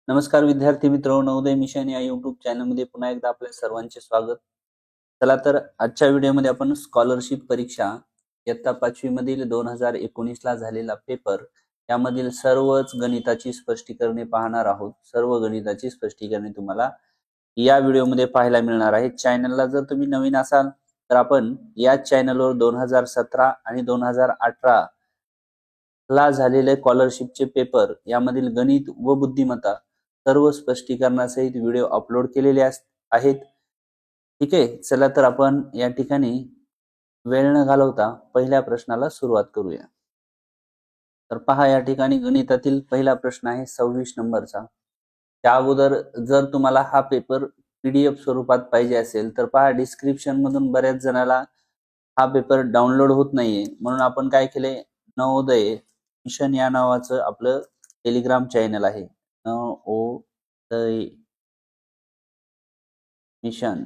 नमस्कार विद्यार्थी मित्र, नवोदय मिशन या युट्यूब चॅनलमध्ये पुन्हा एकदा आपल्या सर्वांचे स्वागत. चला तर आजच्या व्हिडिओमध्ये आपण स्कॉलरशिप परीक्षा इयत्ता 5वी मधील 2019 ला झालेला पेपर यामधील सर्वच गणिताची स्पष्टीकरणे पाहणार आहोत. सर्व गणिताची स्पष्टीकरणे तुम्हाला या व्हिडिओमध्ये पाहायला मिळणार आहेत. चॅनलला जर तुम्ही नवीन असाल तर आपण या चॅनलवर 2017 आणि 2018 ला झालेले स्कॉलरशिपचे पेपर यामधील गणित व बुद्धिमत्ता सर्व स्पष्टीकरणासहित व्हिडिओ अपलोड केलेले आहेत. ठीक आहे, चला तर आपण या ठिकाणी वेळ न घालवता पहिल्या प्रश्नाला सुरुवात करूया. तर पहा, या ठिकाणी गणितातील पहिला प्रश्न आहे 26 नंबरचा. त्या अगोदर जर तुम्हाला हा पेपर PDF स्वरूपात पाहिजे असेल तर पहा, डिस्क्रिप्शन मधून बऱ्याच जणाला हा पेपर डाउनलोड होत नाहीये, म्हणून आपण काय केले, नवोदय मिशन या नावाचं आपलं टेलिग्राम चॅनल आहे, नवोदय मिशन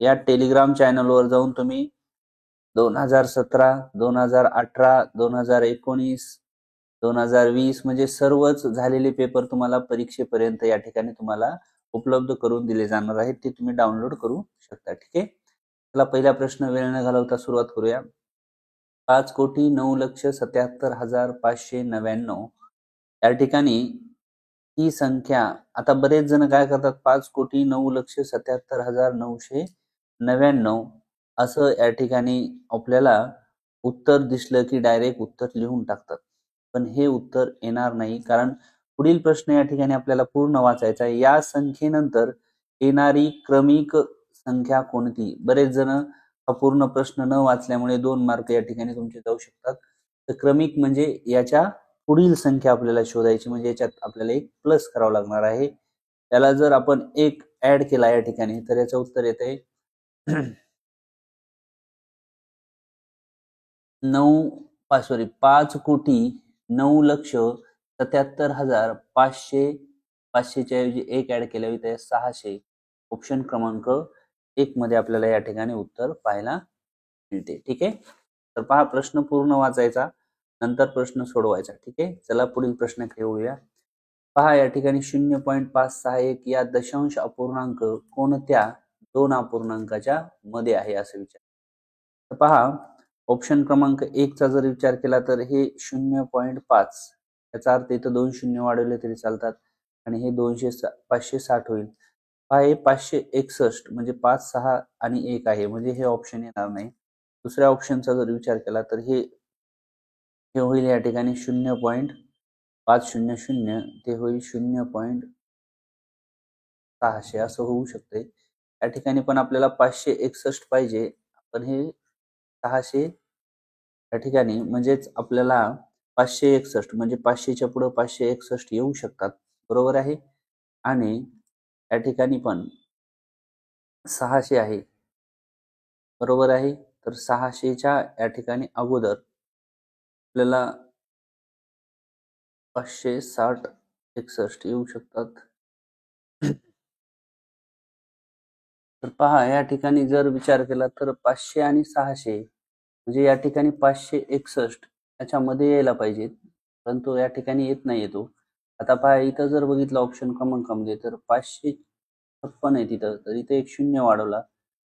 या टेलिग्राम चॅनलवर जाऊन तुम्ही 2017, 2018, 2019, 2020 म्हणजे सर्वच झालेले पेपर तुम्हाला परीक्षेपर्यंत या ठिकाणी तुम्हाला उपलब्ध करून दिले जाणार आहेत. ते तुम्ही डाउनलोड करू शकता. ठीक आहे, चला पहिला प्रश्न वेळ न घालवता सुरुवात करूया. 5,09,77,599 या ठिकाणी ही संख्या, आता बरेच जण काय करतात, 5,09,77,999 असं या ठिकाणी आपल्याला उत्तर दिसलं की डायरेक्ट उत्तर लिहून टाकतात. पण हे उत्तर येणार नाही, कारण पुढील प्रश्न या ठिकाणी आपल्याला पूर्ण वाचायचा आहे. या संख्येनंतर येणारी क्रमिक संख्या कोणती? बरेच जण हा पूर्ण प्रश्न न वाचल्यामुळे 2 मार्क या ठिकाणी तुमचे जाऊ शकतात. तर क्रमिक म्हणजे याच्या पुढील संख्या आपल्याला शोधायची, म्हणजे याच्यात आपल्याला एक प्लस करावं लागणार आहे. त्याला जर आपण एक ऍड केला या ठिकाणी तर याचं उत्तर येते 5,09,77,500. 500च्या ऐवजी एक ऍड केल्यावर इथे 600. ऑप्शन क्रमांक 1 मध्ये आपल्याला या ठिकाणी उत्तर पाहायला मिळते. ठीक आहे, तर पहा, प्रश्न पूर्ण वाचायचा, नंतर प्रश्न सोडवायचा. ठीक आहे, चला पुढील प्रश्नाकडे येऊया. पहा, या ठिकाणी 0.561 या दशांश अपूर्णांक कोणत्या 2 अपूर्णांकाच्या मध्ये आहे असं विचार. तर पहा, ऑप्शन क्रमांक 1 चा जर विचार केला तर हे 0.5, याचा अर्थ इथं 2 शून्य वाढवले तरी चालतात आणि हे 560 होईल. पहा, हे 561 म्हणजे 5, 6 आणि 1 आहे, म्हणजे हे ऑप्शन येणार नाही. दुसऱ्या ऑप्शनचा जर विचार केला तर हे होईल या ठिकाणी 0.500, ते होईल 0.600 असं होऊ शकते. या ठिकाणी पण आपल्याला 561 पाहिजे, पण हे 600 या ठिकाणी म्हणजेच आपल्याला 561 म्हणजे 500च्या पुढे 561 येऊ शकतात, बरोबर आहे. आणि या ठिकाणी पण 600 आहे, बरोबर आहे. तर 600च्या या ठिकाणी अगोदर आपल्याला 560, 61 येऊ शकतात. तर पहा, या ठिकाणी जर विचार केला तर 500 आणि 600 म्हणजे या ठिकाणी 561 याच्यामध्ये यायला पाहिजेत, परंतु या ठिकाणी येत नाही तो. आता पहा, इथं जर बघितलं ऑप्शन क्रमांकामध्ये तर 556 आहे तिथं, तर इथे एक शून्य वाढवला,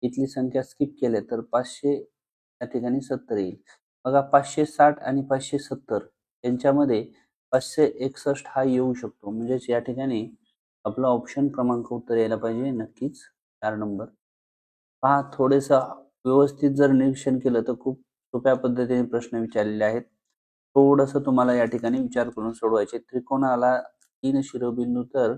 इथली संख्या स्किप केल्या तर 500 या ठिकाणी 70 येईल. बघा, 560 आणि 570 यांच्यामध्ये 561 हा येऊ शकतो, म्हणजेच या ठिकाणी आपला ऑप्शन क्रमांक उत्तर यायला पाहिजे नक्कीच 4 नंबर. पहा, थोडेस व्यवस्थित जर निरीक्षण केलं तर खूप सोप्या पद्धतीने प्रश्न विचारलेले आहेत. थोडस तुम्हाला या ठिकाणी विचार करून सोडवायचे. त्रिकोणाला 3 शिरोबिंदू तर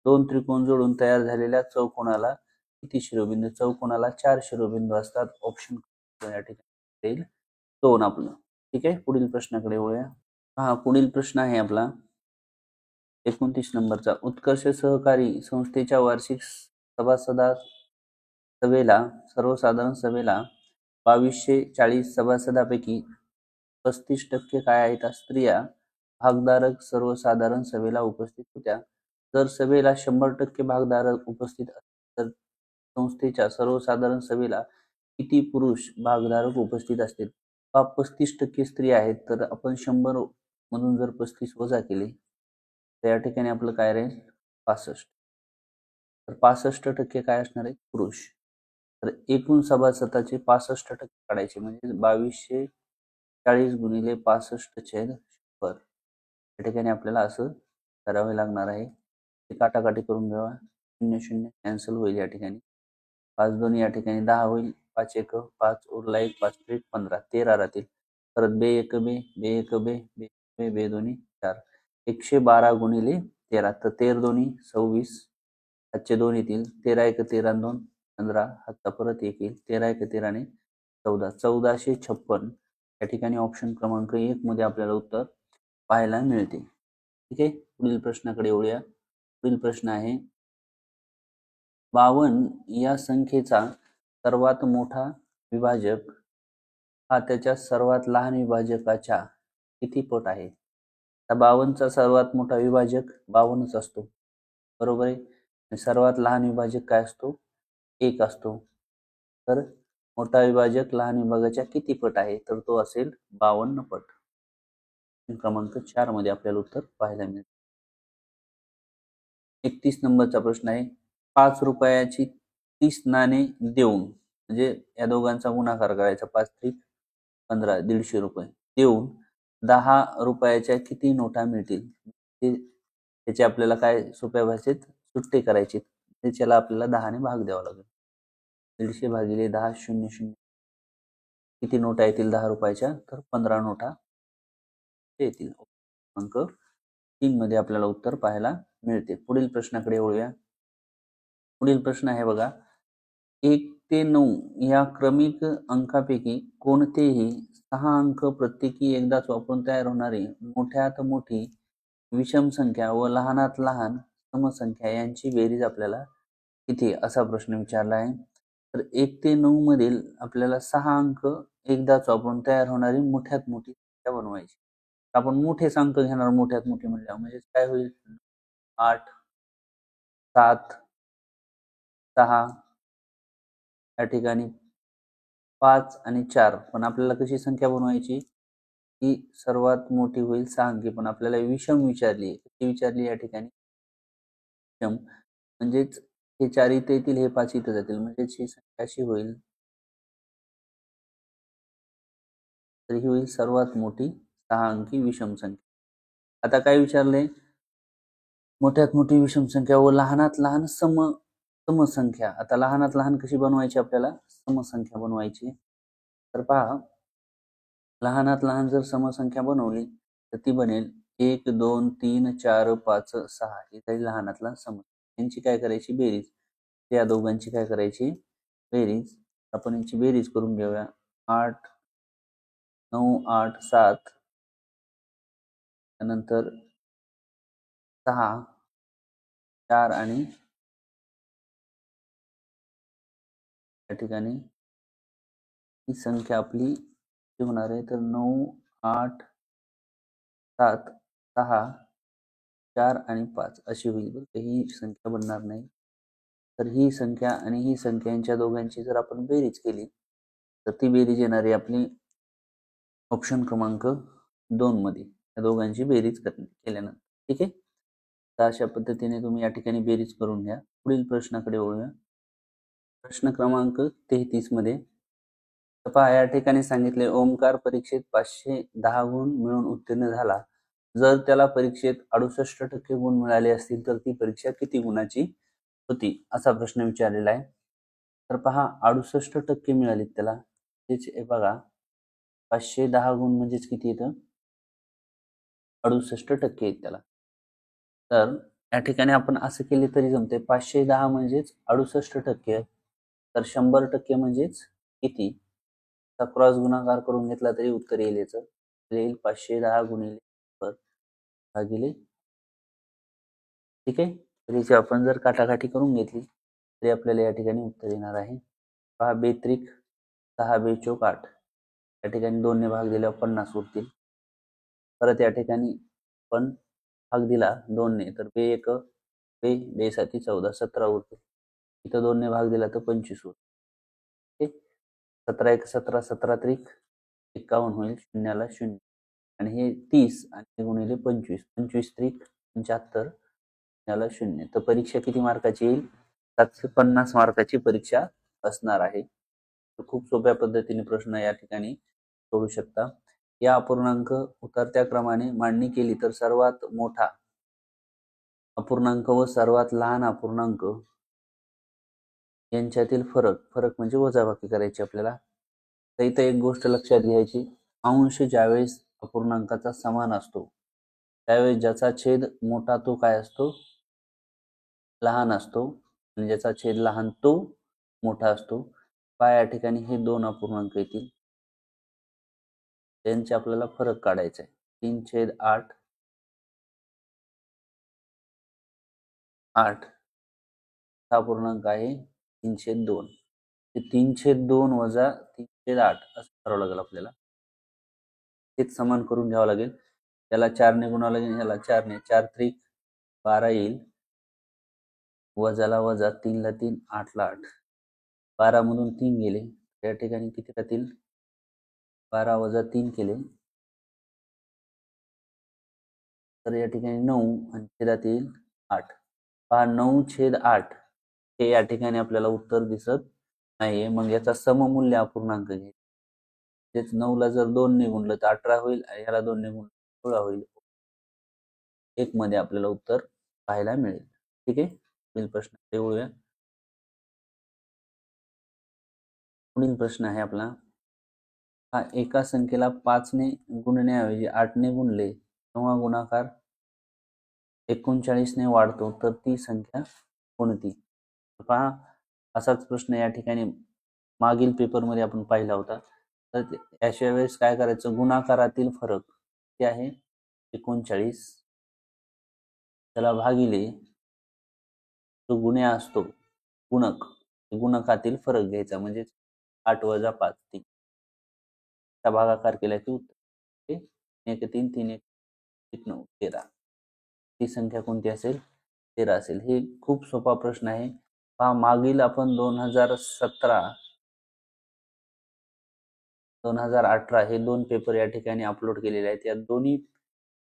2 त्रिकोण जोडून तयार झालेल्या चौकोनाला किती शिरोबिंदू? चौकोनाला 4 शिरोबिंदू असतात. ऑप्शन या ठिकाणी येईल 2 आपलं. ठीक आहे, पुढील प्रश्नाकडे वळूया. हा पुढील प्रश्न आहे आपला 29 नंबरचा. उत्कर्ष सहकारी संस्थेच्या वार्षिक सभेला सर्वसाधारण सभेला 2240 सभासदांपैकी 35% काय आहेत? स्त्रिया भागधारक सर्वसाधारण सभेला उपस्थित होत्या. जर सभेला 100% भागधारक उपस्थित असतील तर संस्थेच्या सर्वसाधारण सभेला किती पुरुष भागधारक उपस्थित असतील? 35% स्त्री आहेत, तर आपण 100 मधून जर 35 वजा केले तर या ठिकाणी आपलं काय राहील 65. तर 65% काय असणार आहे पुरुष. तर एकूण सभासदाचे 65% काढायचे म्हणजे 2240 गुणिले 65/100. या ठिकाणी आपल्याला असं करावे लागणार आहे. ते काटाकाटी करून घ्यावा. 0 कॅन्सल होईल या ठिकाणी. 5 दोन्ही या ठिकाणी 10 होईल. 5 एक 5 उरला 1 5 त्रिक 15 13 राहतील. परत बे एक बे बे एक बे बे बे बे दोन्ही 4 112 गुणिले 13 तर 13 दोन्ही 26 हातचे 2 येतील 13 एक 13 2 15 हातचा परत 1 येईल 13 एक 13 ने 14 1456 या ठिकाणी ऑप्शन क्रमांक 1 मध्ये आपल्याला उत्तर पाहायला मिळते. ठीक आहे. पुढील प्रश्नाकडे येऊया. पुढील प्रश्न आहे 52 या संख्येचा सर्वात मोठा विभाजक हा त्याच्या सर्वात लहान विभाजकाच्या किती पट आहे. 52 चा सर्वात मोठा विभाजक 52च असतो. बरोबर आहे. सर्वात लहान विभाजक काय असतो 1 असतो. तर मोठा विभाजक लहान विभागाच्या किती पट आहे तर तो असेल 52 पट. क्रमांक 4 मध्ये आपल्याला उत्तर पाहायला मिळेल. 31 नंबरचा प्रश्न आहे 5 रुपयाची 30 नाणे देऊन म्हणजे या दोघांचा गुणाकार करायचा 5 त्रिक 15 150 रुपये देऊन 10 रुपयाच्या किती नोटा मिळतील. त्याचे आपल्याला काय सोप्या भाषेत सुट्टे करायचे. त्याच्याला आपल्याला 10 ने भाग द्यावा लागेल. 150 भागिले 10 00 किती नोटा येतील 10 रुपयाच्या तर 15 नोटा येतील. अंक 3 मध्ये आपल्याला उत्तर पाहायला मिळते. पुढील प्रश्नाकडे वळूया. पुढील प्रश्न आहे बघा 1 ते 9 या क्रमिक अंकापैकी कोणतेही 6 अंक प्रत्येकी एकदाच वापरून तयार होणारी मोठ्यात मोठी विषम संख्या व लहानात लहान समसंख्या यांची बेरीज आपल्याला किती असा प्रश्न विचारला आहे. तर 1 ते 9 मधील आपल्याला 6 अंक एकदाच वापरून तयार होणारी मोठ्यात मोठी संख्या बनवायची. आपण मोठे अंक घेणार मोठ्यात मोठी म्हणल्यावर म्हणजे काय होईल 8 7 6 या ठिकाणी 5 आणि 4 पण आपल्याला कशी संख्या बनवायची ही सर्वात मोठी होईल 6 अंकी पण आपल्याला विषम विचारली किती विचारली या ठिकाणी विषम म्हणजेच हे 4 इथे येतील हे 5 इथे जातील म्हणजेच ही संख्या अशी होईल तर ही होईल सर्वात मोठी 6 अंकी विषम संख्या. आता काय विचारले मोठ्यात मोठी विषम संख्या व लहानात लहान समसंख्या. आता लहानात लहान कशी बनवायची आपल्याला समसंख्या बनवायची. तर पहा लहानात लहान जर समसंख्या बनवली तर ती बनेल 1 2 3 4 5 6 ही काही लहानात लहान समसंख्या. यांची काय करायची बेरीज या दोघांची काय करायची बेरीज. आपण यांची बेरीज करून घेऊया 8 9 8 7 त्यानंतर 6 4 आणि या ठिकाणी ही संख्या आपली किती होणार आहे तर 9 8 7 6 4 आणि 5 अशी होईल. बरं ही संख्या बनणार नाही. तर ही संख्या आणि ही संख्या यांच्या दोघांची जर आपण बेरीज केली तर ती बेरीज येणार आहे आपली ऑप्शन क्रमांक 2 मध्ये या दोघांची बेरीज केल्यानंतर. ठीक आहे. तर अशा पद्धतीने तुम्ही या ठिकाणी बेरीज करून घ्या. पुढील प्रश्नाकडे वळूया. प्रश्न क्रमांक 33 मध्ये पहा या ठिकाणी सांगितले ओमकार परीक्षेत 510 गुण मिळवून उत्तीर्ण झाला. जर त्याला परीक्षेत 68% गुण मिळाले असतील तर ती परीक्षा किती गुणाची होती असा प्रश्न विचारलेला आहे. तर पहा 68% मिळाले त्याला तेच बघा 510 गुण म्हणजेच किती येतं 68% आहेत त्याला. तर या ठिकाणी आपण असं केले तरी जमते 510 म्हणजेच 68% तर 100% म्हणजेच किती क्रॉस गुणाकार करून घेतला तरी उत्तर येईल. याचं येईल 510 गुणिले भागिले. ठीक आहे. तर आपण जर काटाकाटी करून घेतली तरी आपल्याला या ठिकाणी उत्तर येणार आहे. पहा बेत्रिक 6 बेचोक 8 या ठिकाणी 2 ने भाग दिल्यावर 50 उरतील. परत या ठिकाणी पण भाग दिला 2 ने तर बे एक बे बे साती 14 17 उरतील. इथं 2 ने भाग दिला तर 25 उरतील. ठीक 17 एक 17 17 त्रिक 51 होईल शून्याला 0 आणि हे 30 आणि गुणिले 25 25 त्रिक 75 याला 0. तर परीक्षा किती मार्काची येईल? 750 मार्काची परीक्षा असणार आहे. तर खूप सोप्या पद्धतीने प्रश्न या ठिकाणी सोडू शकता. या अपूर्णांक उतरत्या क्रमाने मांडणी केली तर सर्वात मोठा अपूर्णांक व सर्वात लहान अपूर्णांक यांच्यातील फरक म्हणजे वजाबाकी करायची आपल्याला. तर इथं एक गोष्ट लक्षात घ्यायची, अंश ज्यावेळेस अपूर्णांकाचा समान असतो त्यावेळेस ज्याचा छेद मोठा तो काय असतो? लहान असतो, आणि ज्याचा छेद लहान तो मोठा असतो. पहा या ठिकाणी हे दोन अपूर्णांक येतील, त्यांचे आपल्याला फरक काढायचा आहे. 3/8 हा पूर्णांक आहे 3/2. 3/2 वजा 3/8 असं करावं लागेल आपल्याला. हेच समान करून घ्यावं लागेल. त्याला 4 ने गुणावं लागेल, याला 4 ने. 4 त्रिक 12 येईल, वजाला वजा, 3 ला 3, 8 ला 8. 12 मधून 3 गेले, या ठिकाणी किती राहतील? 12 वजा 3 केले तर या ठिकाणी 9 आणि छेदात येईल 8. पहा 9/8 हे या ठिकाणी आपल्याला उत्तर दिसत नाहीये. मग याचा सममूल्य अपूर्णांक घे. तेच 9 ला जर 2 ने गुणलं तर 18 होईल, याला 2 ने गुणलं 16 होईल. 1 मध्ये आपल्याला उत्तर पाहायला मिळेल. ठीक आहे, पुढील प्रश्न येऊया. पुढील प्रश्न आहे आपला, हा एका संख्येला 5 ने गुणण्याऐवजी 8 ने गुणले तेव्हा गुणाकार 39 ने वाढतो तर ती संख्या कोणती? पहा असाच प्रश्न या ठिकाणी मागील पेपरमध्ये आपण पाहिला होता. तर अशा वेळेस काय करायचं? गुणाकारातील फरक किती आहे? 39. त्याला भागिले जो गुण्या असतो गुणक, गुणकातील फरक घ्यायचा, म्हणजे 8 वजा 5 3. भागाकार केला की उत्तर 1 3 3 1 1 9 13. ती संख्या कोणती असेल? 13 असेल. हे खूप सोपा प्रश्न आहे. पहा मागील आपण 2017 2018 हे दोन पेपर या ठिकाणी अपलोड केलेले आहेत. या दोन्ही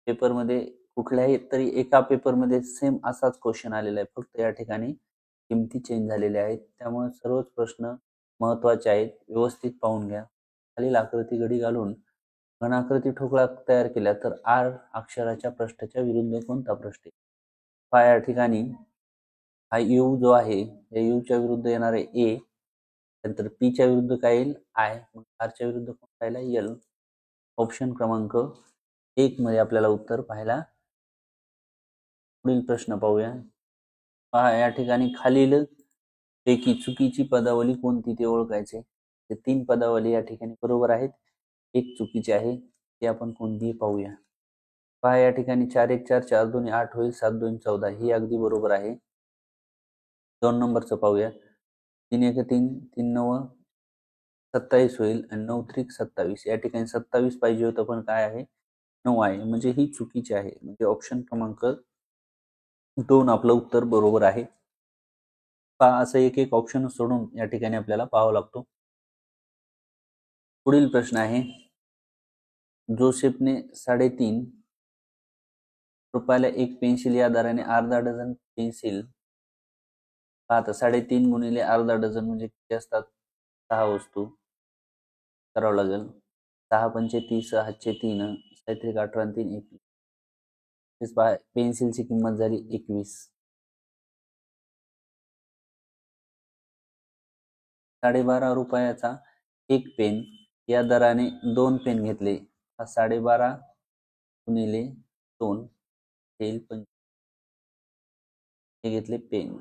पेपरमध्ये कुठल्याही तरी एका पेपरमध्ये सेम असाच क्वेश्चन आलेला आहे, फक्त या ठिकाणी किमती चेंज झालेल्या आहेत. त्यामुळे सर्वच प्रश्न महत्त्वाचे आहेत, व्यवस्थित पाहून घ्या. खालील आकृती घडी घालून घनाकृती ठोकळा तयार केल्या तर आर अक्षराच्या पृष्ठाच्या विरुद्ध कोणता पृष्ठ आहे? पहा या ठिकाणी हा यू जो आहे, या यू च्या विरुद्ध येणार आहे ए, नंतर पी च्या विरुद्ध काय येईल? आय, मग आर च्या विरुद्ध कोण पाहिला? एल. ऑप्शन क्रमांक 1 मध्ये आपल्याला उत्तर पाहायला. पुढील प्रश्न पाहूया. पहा या ठिकाणी खालील पैकी चुकीची पदावली कोणती ते ओळखायचे. ते 3 पदावली या ठिकाणी बरोबर आहेत, एक चुकीची आहे, ते आपण कोणतीही पाहूया. पहा या ठिकाणी 4 1 4 4 2 8 होईल, 7 2 14 ही अगदी बरोबर आहे. 2 नंबरचं पाहूया. 3 1 3 3 9 27 होईल, आणि 9 त्रिक 27. या ठिकाणी 27 पाहिजे होतं, पण काय आहे? 9 आहे, म्हणजे ही चुकीची आहे. म्हणजे ऑप्शन क्रमांक 2 आपलं उत्तर बरोबर आहे. पहा असं एक एक ऑप्शन सोडून या ठिकाणी आपल्याला पाहावं लागतो. पुढील प्रश्न आहे, जोसेफने 3.5 रुपयाला एक पेन्सिल या दराने अर्धा डझन पेन्सिल. आता 3.5 गुणिले अर्धा डझन म्हणजे किती असतात? 6 वस्तू करावं लागेल. 6 पंचे 30, 6 3, 7 18 आणि 3 21. पेन्सिलची किंमत झाली 21. 12.5 रुपयाचा एक पेन या दराने 2 पेन घेतले. 12.5 गुणिले 2 येईल 25. हे घेतले पेन.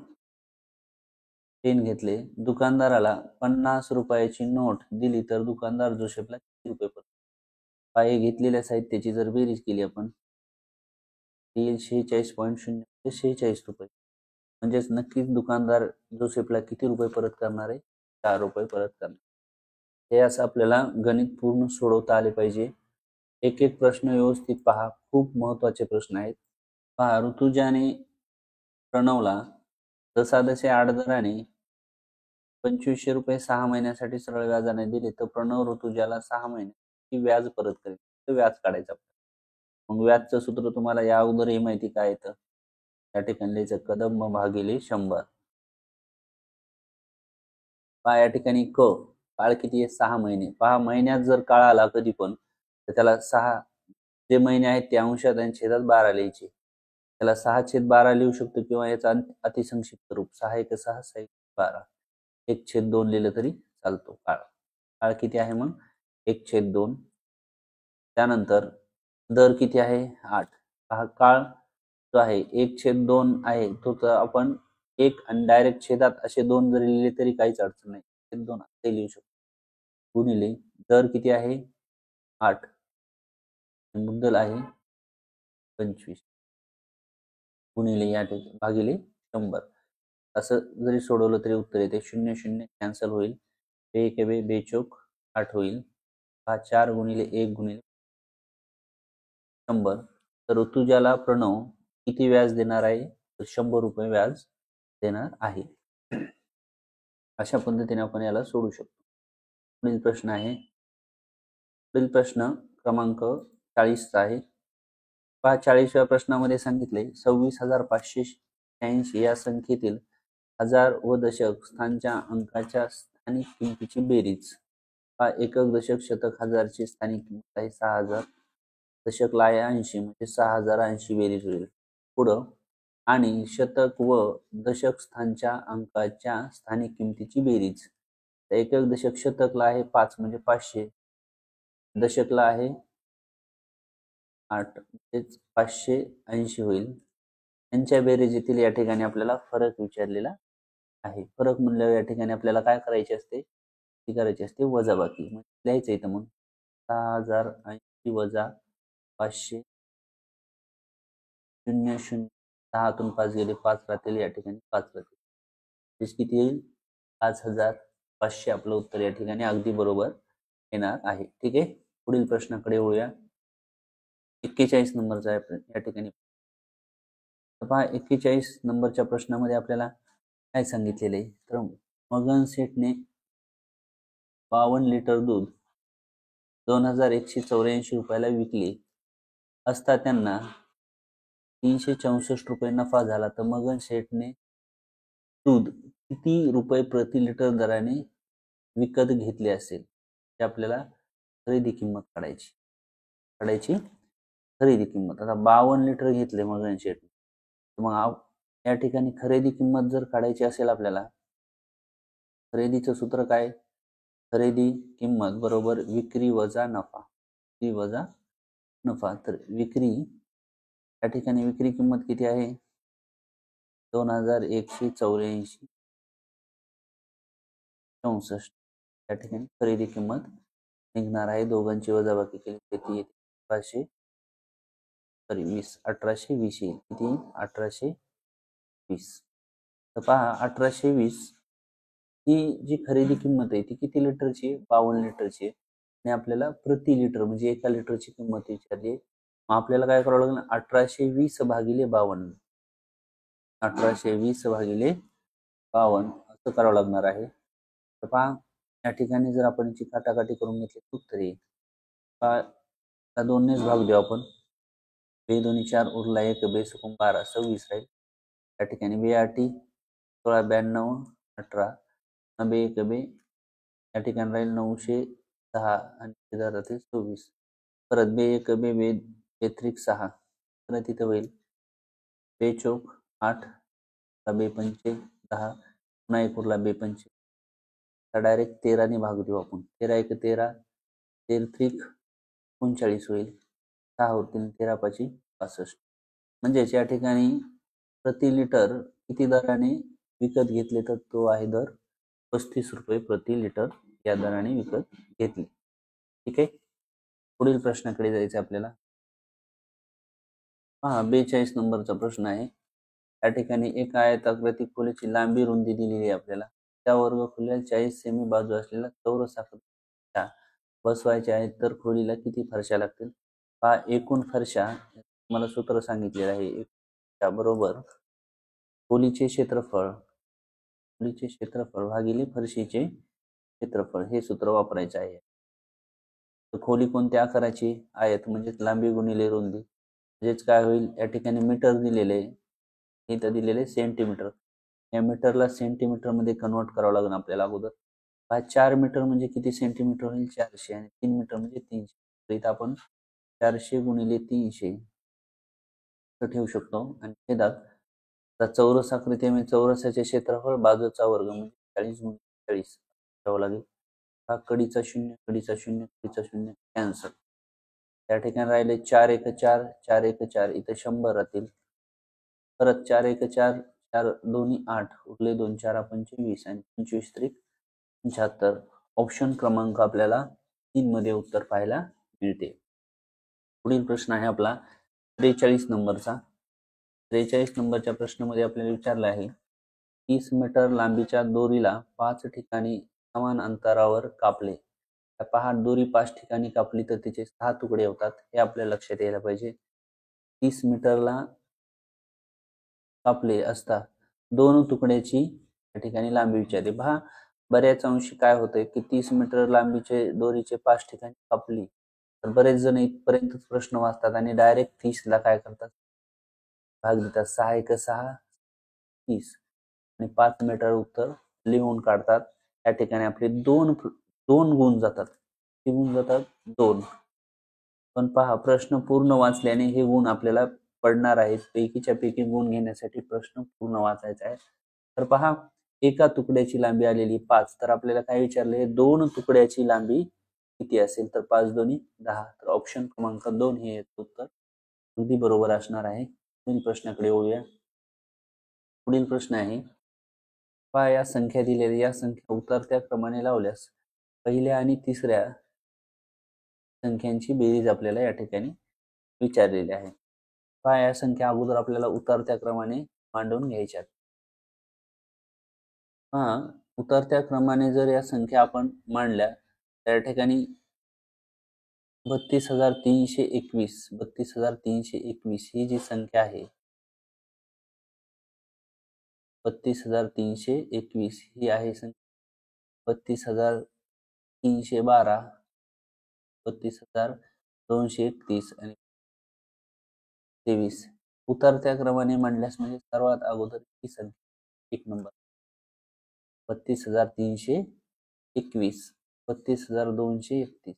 पेन घेतले. दुकानदाराला 50 रुपयाची नोट दिली तर दुकानदार जोसेफला किती रुपये परत? पाय घेतलेल्या साहित्याची जर बेरीज केली आपण, येईल 46.0 46 रुपये. म्हणजेच नक्कीच दुकानदार जोसेफला किती रुपये परत करणार आहे? 4 रुपये परत करणार. हे असं आपल्याला गणित पूर्ण सोडवता आले पाहिजे. एक एक प्रश्न व्यवस्थित पहा, खूप महत्त्वाचे प्रश्न आहेत. पहा, ऋतुजाने प्रणवला जसाजसे आडदराने 2500 रुपये 6 महिन्यासाठी सरळ व्याजाने दिले तर प्रणव ऋतुजाला 6 महिन्यात व्याज परत करेल. तर व्याज काढायचं. मग व्याजचं सूत्र तुम्हाला या अगोदरही माहिती काय येतं, या ठिकाणी लिहायचं कदम भागिले 100. पहा या ठिकाणी काळ किती आहे, 6 महिने. पहा महिन्यात जर काळ आला कधी पण तर त्याला 6 जे महिने आहेत ते अंशात आणि छेदात 12 लिहायचे. त्याला 6/12 लिहू शकतो किंवा याचा अतिसंक्षिप्त रूप 6 × 6 = 12. 1/2 लिहिलं तरी चालतो. काळ किती आहे मग 1/2. त्यानंतर दर किती आहे 8. हा काळ जो आहे 1/2 आहे तो तर आपण 1 आणि डायरेक्ट छेदात असे 2 जरी लिहिले तरी काहीच अडचण नाही. 1/2 असे लिहू शकतो. गुणिले दर किती आहे 8 मुद्दल आहे 25 गुणिले या ठिकाणी भागिले 100. असं जरी सोडवलं तरी उत्तर येते. 0 0 कॅन्सल होईल. 2 1 2 2 चौक 8 होईल. हा 4 गुणिले 1 गुणिले 100. तर ऋतुजाला प्रणव किती व्याज देणार आहे, तर 100 रुपये व्याज देणार आहे. अशा पद्धतीने आपण याला सोडू शकतो. पुढील प्रश्न आहे, पुढील प्रश्न क्रमांक 40 आहे. पहा 40व्या प्रश्नामध्ये सांगितले 26,586 या संख्येतील हजार व दशक स्थानच्या अंकाच्या स्थानिक किमतीची बेरीज. पहा एकक दशक शतक हजारची स्थानिक किंमत आहे 6,000. दशकला आहे 80 म्हणजे 6,080 बेरीज होईल. पुढं आणि शतक व दशक स्थानच्या अंकाच्या स्थानिक किमतीची बेरीज. एकक दशक शतकला आहे 5 म्हणजे 500. दशकला आहे 8 म्हणजेच 580 होईल. यांच्या बेरीजीतील या ठिकाणी आपल्याला फरक विचारलेला आहे. फरक म्हणल्यावर या ठिकाणी आपल्याला काय करायचे असते, ती करायची असते वजाबाकी. लिहायचं इथं मग 6,080 वजा 500 0 0 10तून 5 गेले 5 राहतील, या ठिकाणी 5 राहतील. किती येईल 5,500. आपलं उत्तर या ठिकाणी अगदी बरोबर येणार आहे. ठीक आहे. पुढील प्रश्नाकडे वळूया. 41 नंबरचा आहे या ठिकाणी. पहा 41 नंबरच्या प्रश्नामध्ये आपल्याला काय सांगितलेलं आहे, तर मगन सेठने 52 लिटर दूध 2,184 रुपयाला विकले असता त्यांना 364 रुपये नफा झाला, तर मगन सेठने दूध किती रुपये प्रति लिटर दराने विकत घेतले असेल, ते आपल्याला खरेदी किंमत काढायची. खरेदी किंमत. आता 52 लिटर घेतले मगन सेठ, मग या ठिकाणी खरेदी किंमत जर काढायची असेल आपल्याला, खरेदीचं सूत्र काय, खरेदी किंमत बरोबर विक्री वजा नफा. विक्री वजा नफा. तर विक्री या ठिकाणी विक्री किंमत किती आहे 2,184 64. या ठिकाणी खरेदी किंमत निघणार आहे. दोघांची वजाबाकी केली किती येते 1820 येईल. किती 1820. तर पहा 1820 ही जी खरेदी किंमत आहे ती किती लिटरची, 52 लिटरची आहे. आणि आपल्याला प्रति लिटर म्हणजे 1 लिटरची किंमत विचारली. मग आपल्याला काय करावं लागेल, 1820 भागिले 52. 1820 भागिले 52 असं करावं लागणार आहे. तर पहा या ठिकाणी जर आपण याची काटाकाटी करून घेतली उत्तर येईल. पहा 2नेच भाग देऊ आपण. 2 2 4 उरला 1 2 12 26 राहील. या ठिकाणी 2 8 16 92 18 2 1 2 या ठिकाणी राहील 910 आणि इथं राहते 24. परत 2 1 2 2 3 6 परत इथं होईल 2 चौक 8 2 पंचे 10 पुन्हा 1 उरला 2 पंचे. तर डायरेक्ट 13ने भाग देऊ आपण. 13 1 13 13 त्रिक 39 होईल. 6 होतील 13 5 65. म्हणजेच या ठिकाणी प्रति लिटर किती दराने विकत घेतले, तर तो आहे दर 35 रुपये प्रति लिटर या दराने विकत घेतले. ठीक आहे. पुढील प्रश्नाकडे जायचं आपल्याला. पहा 42 नंबरचा प्रश्न आहे. या ठिकाणी एक आयताकृती खोलीची लांबी रुंदी दिलेली आहे आपल्याला. त्या वर्गखोलीला 40 सेमी बाजू असलेला चौरस आकृती बसवायचे आहेत, तर खोलीला किती फरशा लागतील. पहा एकूण फरशा मला सूत्र सांगितलेलं आहे बरोबर खोलीचे क्षेत्रफळ भागिले फरशीचे क्षेत्रफळ हे सूत्र वापरायचे आहे. तर खोली कोणत्या आकाराची, आयत म्हणजेच लांबी गुणिले रुंदी. म्हणजेच काय होईल, या ठिकाणी मीटर दिलेले, इथं दिलेले सेंटीमीटर, या मीटरला सेंटीमीटर मध्ये कन्वर्ट करावं लागेल आपल्याला अगोदर. 4 मीटर म्हणजे किती सेंटीमीटर होईल, 400, आणि 3 मीटर म्हणजे 300. तर इथं आपण 400 गुणिले 300 ठेवू शकतो. आणि छेदात चौरस आकृती, चौरसाचे क्षेत्रफळ बाजूचा वर्ग म्हणजे 40 गुणिले 40 ठेवावं लागेल. हा कडीचा 0, कडीचा 0, कडीचा 0 कॅन्सल. त्या ठिकाणी राहिले 4 1 4, 4 1 4, इथे 100 राहतील. परत 4 1 4, 4 2 8, उरले 2 4 25, आणि 25 त्रिक 75. ऑप्शन क्रमांक आपल्याला 3 मध्ये उत्तर पाहायला मिळते. पुढील प्रश्न आहे आपला 43 नंबरचा. 43 नंबरच्या प्रश्नामध्ये आपल्याला विचारलं आहे, 30 मीटर लांबीच्या दोरीला 5 ठिकाणी समान अंतरावर कापले. पहा, दोरी 5 ठिकाणी कापली तर तिचे 6 तुकडे होतात, हे आपल्या लक्षात यायला पाहिजे. 30 मीटरला कापले असता 2 तुकड्याची या ठिकाणी लांबी विचारली. पहा, बऱ्याच अंशी काय होतंय की 30 मीटर लांबीचे दोरीचे 5 ठिकाणी कापली, तर बरेच जण इथपर्यंतच प्रश्न वाचतात आणि डायरेक्ट 30 ला काय करतात, भाग देतात. 6 1 6, 30, आणि 5 मीटर उत्तर लिहून काढतात. या ठिकाणी आपले दोन गुण जातात. किती गुण जातात, 2. पण पहा, प्रश्न पूर्ण वाचल्याने हे गुण आपल्याला पडणार आहेत. पैकीच्या पैकी गुण घेण्यासाठी प्रश्न पूर्ण वाचायचा आहे. तर पहा, एका तुकड्याची लांबी आलेली 5, तर आपल्याला काय विचारले, 2 तुकड्याची लांबी किती असेल, तर 5 2 10. तर ऑप्शन क्रमांक 2 हे उत्तर अगदी बरोबर असणार आहे. पुढील प्रश्नाकडे वळूया. पुढील प्रश्न आहे, पहा, या संख्या दिलेल्या, या संख्या उतरत्या क्रमाने लावल्यास पहिल्या आणि तिसऱ्या संख्यांची बेरीज आपल्याला या ठिकाणी विचारलेली आहे. पहा, या संख्या अगोदर आपल्याला उतरत्या क्रमाने मांडून घ्यायच्यात. पहा, उतरत्या क्रमाने जर या संख्या आपण मांडल्या, त्या ठिकाणी 32,321, 32,321 ही जी संख्या आहे, 32,321 ही आहे संख्या. 32,312, 32,231 आणि 23 उतरत्या क्रमाने मांडल्यास म्हणजे सर्वात अगोदर ही संख्या 1 नंबर 32,321, 32,231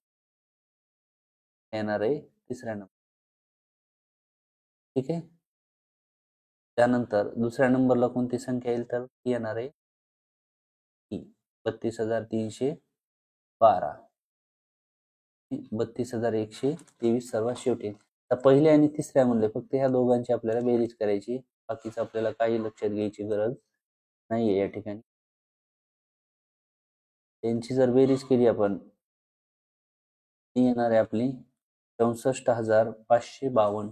येणार आहे तिसऱ्या नंबर. ठीक आहे. त्यानंतर दुसऱ्या नंबरला कोणती संख्या येईल, तर ती येणार आहे 32,312, 32,123 सर्वात शेवटी. तर पहिल्या आणि तिसऱ्या म्हणले फक्त ह्या दोघांची आपल्याला बेरीज करायची, बाकीचं आपल्याला काही लक्षात घ्यायची गरज नाहीये. या ठिकाणी त्यांची जर बेरीज केली आपण, ती येणार आहे आपली 64,552.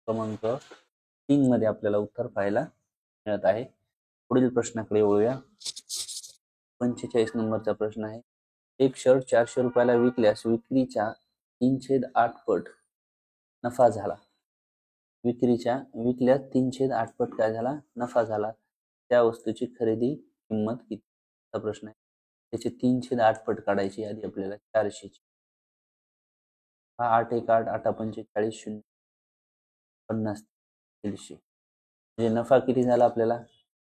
क्रमांक 3 मध्ये आपल्याला उत्तर पाहायला मिळत आहे. पुढील प्रश्नाकडे वळूया. 45 नंबरचा प्रश्न आहे, एक शर्ट 400 रुपयाला विकल्यास विक्रीच्या 3/8 पट नफा झाला. विकल्यास 3/8 पट काय झाला, नफा झाला. त्या वस्तूची खरेदी किंमत किती, हा प्रश्न आहे. त्याची 3/8 पट काढायची आधी आपल्याला 400 ची. हा 8 1 8, 8 45, 0 50, 150. म्हणजे नफा किती झाला आपल्याला,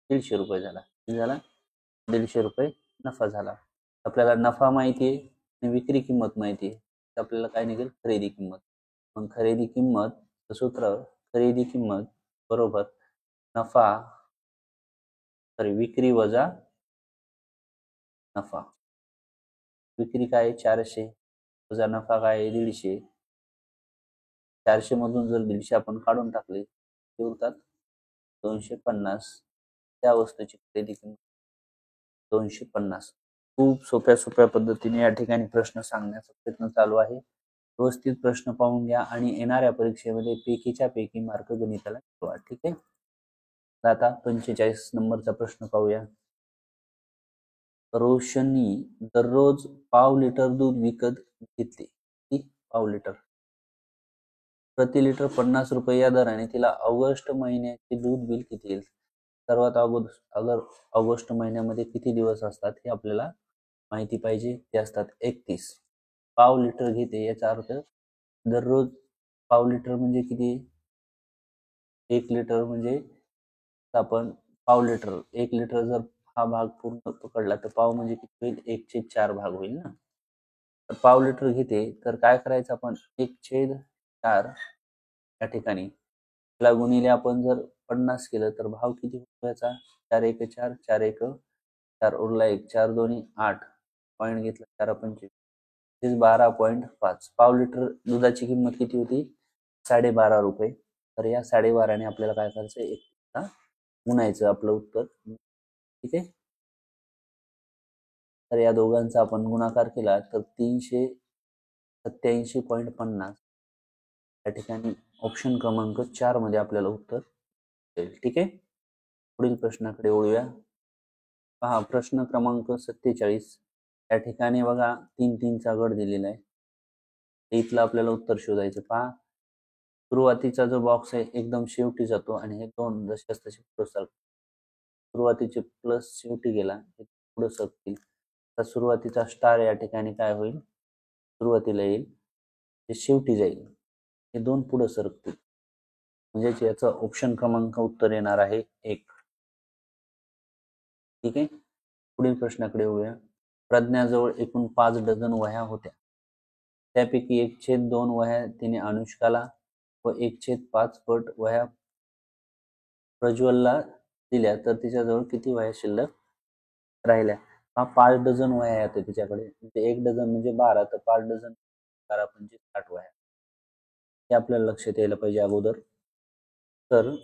150 रुपये झाला. किती झाला, 150 रुपये नफा झाला. आपल्याला नफा माहिती आहे आणि विक्री किंमत माहिती आहे, तर आपल्याला काय निघेल, खरेदी किंमत. मग खरेदी किंमत सूत्र, खरेदी किंमत बरोबर नफा, सॉरी विक्री वजा नफा. विक्री काय आहे, 400 वजा नफा काय आहे, 150. 400 मधून जर 150 आपण काढून टाकले, ते उरतात 250. त्या वस्तूची खरेदी किंमत 250. खूप सोप्या पद्धतीने या ठिकाणी प्रश्न सांगण्याचा प्रयत्न चालू आहे. व्यवस्थित प्रश्न पाहून घ्या आणि येणाऱ्या परीक्षेमध्ये पैकीच्या पैकी मार्क गणिताला ठेवा. ठीक आहे. आता 45 नंबरचा प्रश्न पाहूया. रोशनी दररोज पाव लिटर दूध विकत घेते. पाव लिटर, प्रति लिटर 50 रुपये या दराने तिला ऑगस्ट महिन्याचे दूध बिल किती येईल. सर्वात अगोदर ऑगस्ट महिन्यामध्ये किती दिवस असतात हे आपल्याला माहिती पाहिजे. ते असतात 31. पाव लिटर घेते याचा अर्थ दररोज पाव लिटर म्हणजे किती, 1 लिटर म्हणजे आपण पाव लिटर, 1 लिटर जर हा भाग पूर्ण पकडला तर पाव म्हणजे किती होईल, 1/4 भाग होईल ना. तर पाव लिटर घेते तर काय करायचं आपण, 1/4 या ठिकाणी त्याला गुणिले आपण जर 50 केलं तर भाव किती होतो याचा, 4 1 4, 4 1 4, उरला 1, 4 2 8, पॉईंट घेतला 4 पंचे 12.5. पाव लिटर दुधाची किंमत किती होती, 12.5 रुपये. तर या 12.5 ने आपल्याला काय करायचं, एक गुणायचं आपलं उत्तर. ठीक आहे. तर या दोघांचा आपण गुणाकार केला तर 387.50 या ठिकाणी ऑप्शन क्रमांक 4 मध्ये आपल्याला उत्तर येईल. ठीक आहे. पुढील प्रश्नाकडे वळूया. पहा प्रश्न क्रमांक 47. या ठिकाणी बघा 3-3चा गट दिलेला आहे. इथलं आपल्याला उत्तर शोधायचं. पहा सुरुवातीचा जो बॉक्स आहे एकदम शेवटी जातो आणि हे दोन जसे तसे पुढे सरकतात. सुरुवातीचे प्लस शेवटी गेला हे पुढे सरकतील. तर सुरुवातीचा स्टार या ठिकाणी काय होईल, सुरुवातीला येईल, ते शेवटी जाईल, हे दोन पुढे सरकतील. म्हणजे याचं ऑप्शन क्रमांक उत्तर येणार आहे 1. ठीक आहे. पुढील प्रश्नाकडे येऊया. प्रज्ञाजवळ एकूण 5 डझन वह्या होत्या. त्यापैकी 1/2 वह्या तिने अनुष्काला व 1/5 पट वह्या प्रज्वलला दिल्या तर तिच्याजवळ किती वह्या शिल्लक राहिल्या. हा 5 डझन वह्या आहेत तिच्याकडे. म्हणजे 1 डझन म्हणजे 12, तर 5 डझन 12 म्हणजे 60 वह्या. हे आपल्याला लक्षात यायला पाहिजे अगोदर. तर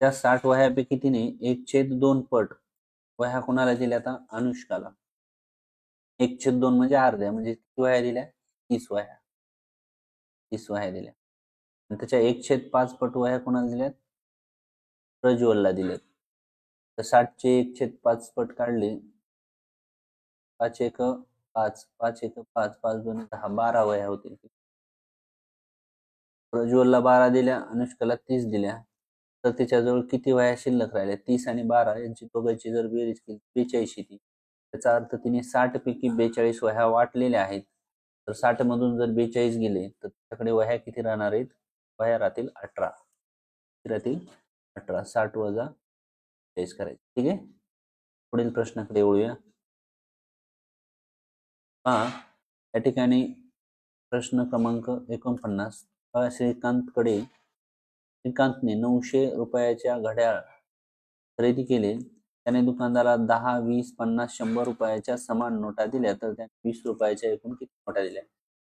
त्या 60 वह्यापैकी तिने 1/2 पट वह्या कोणाला दिल्या, आता अनुष्काला. 1/2 म्हणजे अर्ध्या, म्हणजे किती वह्या दिल्या, 30 वह्या. 30 वह्या दिल्या. आणि त्याच्या 1/5 पट वह्या कोणाला दिल्यात, प्रज्वलला दिल्यात. तर 60चे 1/5 पट काढले, 5 1 5, 5 1 5, 5 2 10, 12 वह्या होतील. प्रज्वलला 12 दिल्या, अनुष्काला 30 दिल्या. तर तिच्याजवळ किती वह्या शिल्लक राहिल्या, 30 आणि 12 यांची दोघांची जर बेरीज केली 42 येते. त्याचा अर्थ तिने 60 पैकी 42 वह्या वाटलेल्या आहेत. तर 60 मधून जर 42 गेले तर त्याच्याकडे वह्या किती राहणार आहेत, वह्या राहतील 18. राहतील 18. 60 वजा 42 करायचे. ठीक आहे. पुढील प्रश्नाकडे वळूया. पहा या ठिकाणी प्रश्न क्रमांक 49. श्रीकांतने 900 रुपयाच्या घड्याळ खरेदी केले. त्याने दुकानदाराला 10, 20, 50, 100 रुपयाच्या समान नोटा दिल्या तर त्याने 20 रुपयाच्या एकूण किती नोटा दिल्या.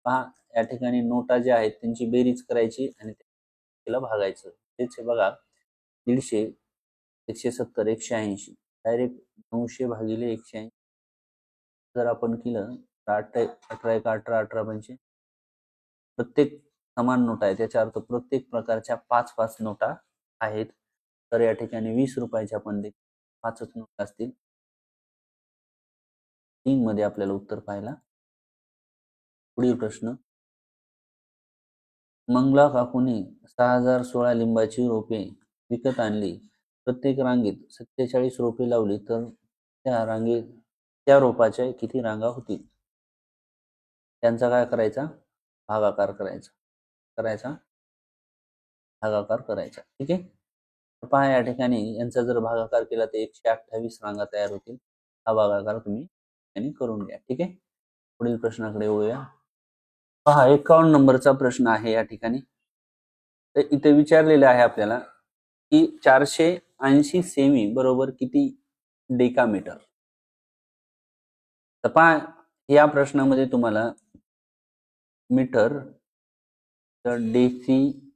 पहा या ठिकाणी नोटा ज्या आहेत त्यांची बेरीज करायची आणि त्याला भागायचं. तेच बघा 150, 170, 180, डायरेक्ट 900 भागिले 180 जर आपण केलं तर 18 1 18, 18 म्हणजे प्रत्येक समान नोटा आहे, त्याच्या अर्थ प्रत्येक प्रकारच्या 5-5 नोटा आहेत. तर या ठिकाणी 20 रुपयाच्या पण 5च नोटा असतील. 3 मध्ये आपल्याला उत्तर पाहायला. पुढील प्रश्न. मंगला काकूने 6016 लिंबाची रोपे विकत आणली. प्रत्येक रांगेत 47 रोपे लावली तर त्या रोपाच्या किती रांगा होतील. त्यांचा काय करायचा, भागाकार करायचा भागाकार करायचा. ठीक आहे. पहा या ठिकाणी यांचा जर भागाकार केला तर 128 रांगा तयार होतील. हा भागाकार तुम्ही करून घ्या. ठीक आहे. पुढील प्रश्नाकडे वळूया. पहा 51 नंबरचा प्रश्न आहे या ठिकाणी. तर इथे विचारलेलं आहे आपल्याला की 480 सेमी बरोबर किती डेकामीटर. तर पहा या प्रश्नामध्ये तुम्हाला मीटर, तर डेसी,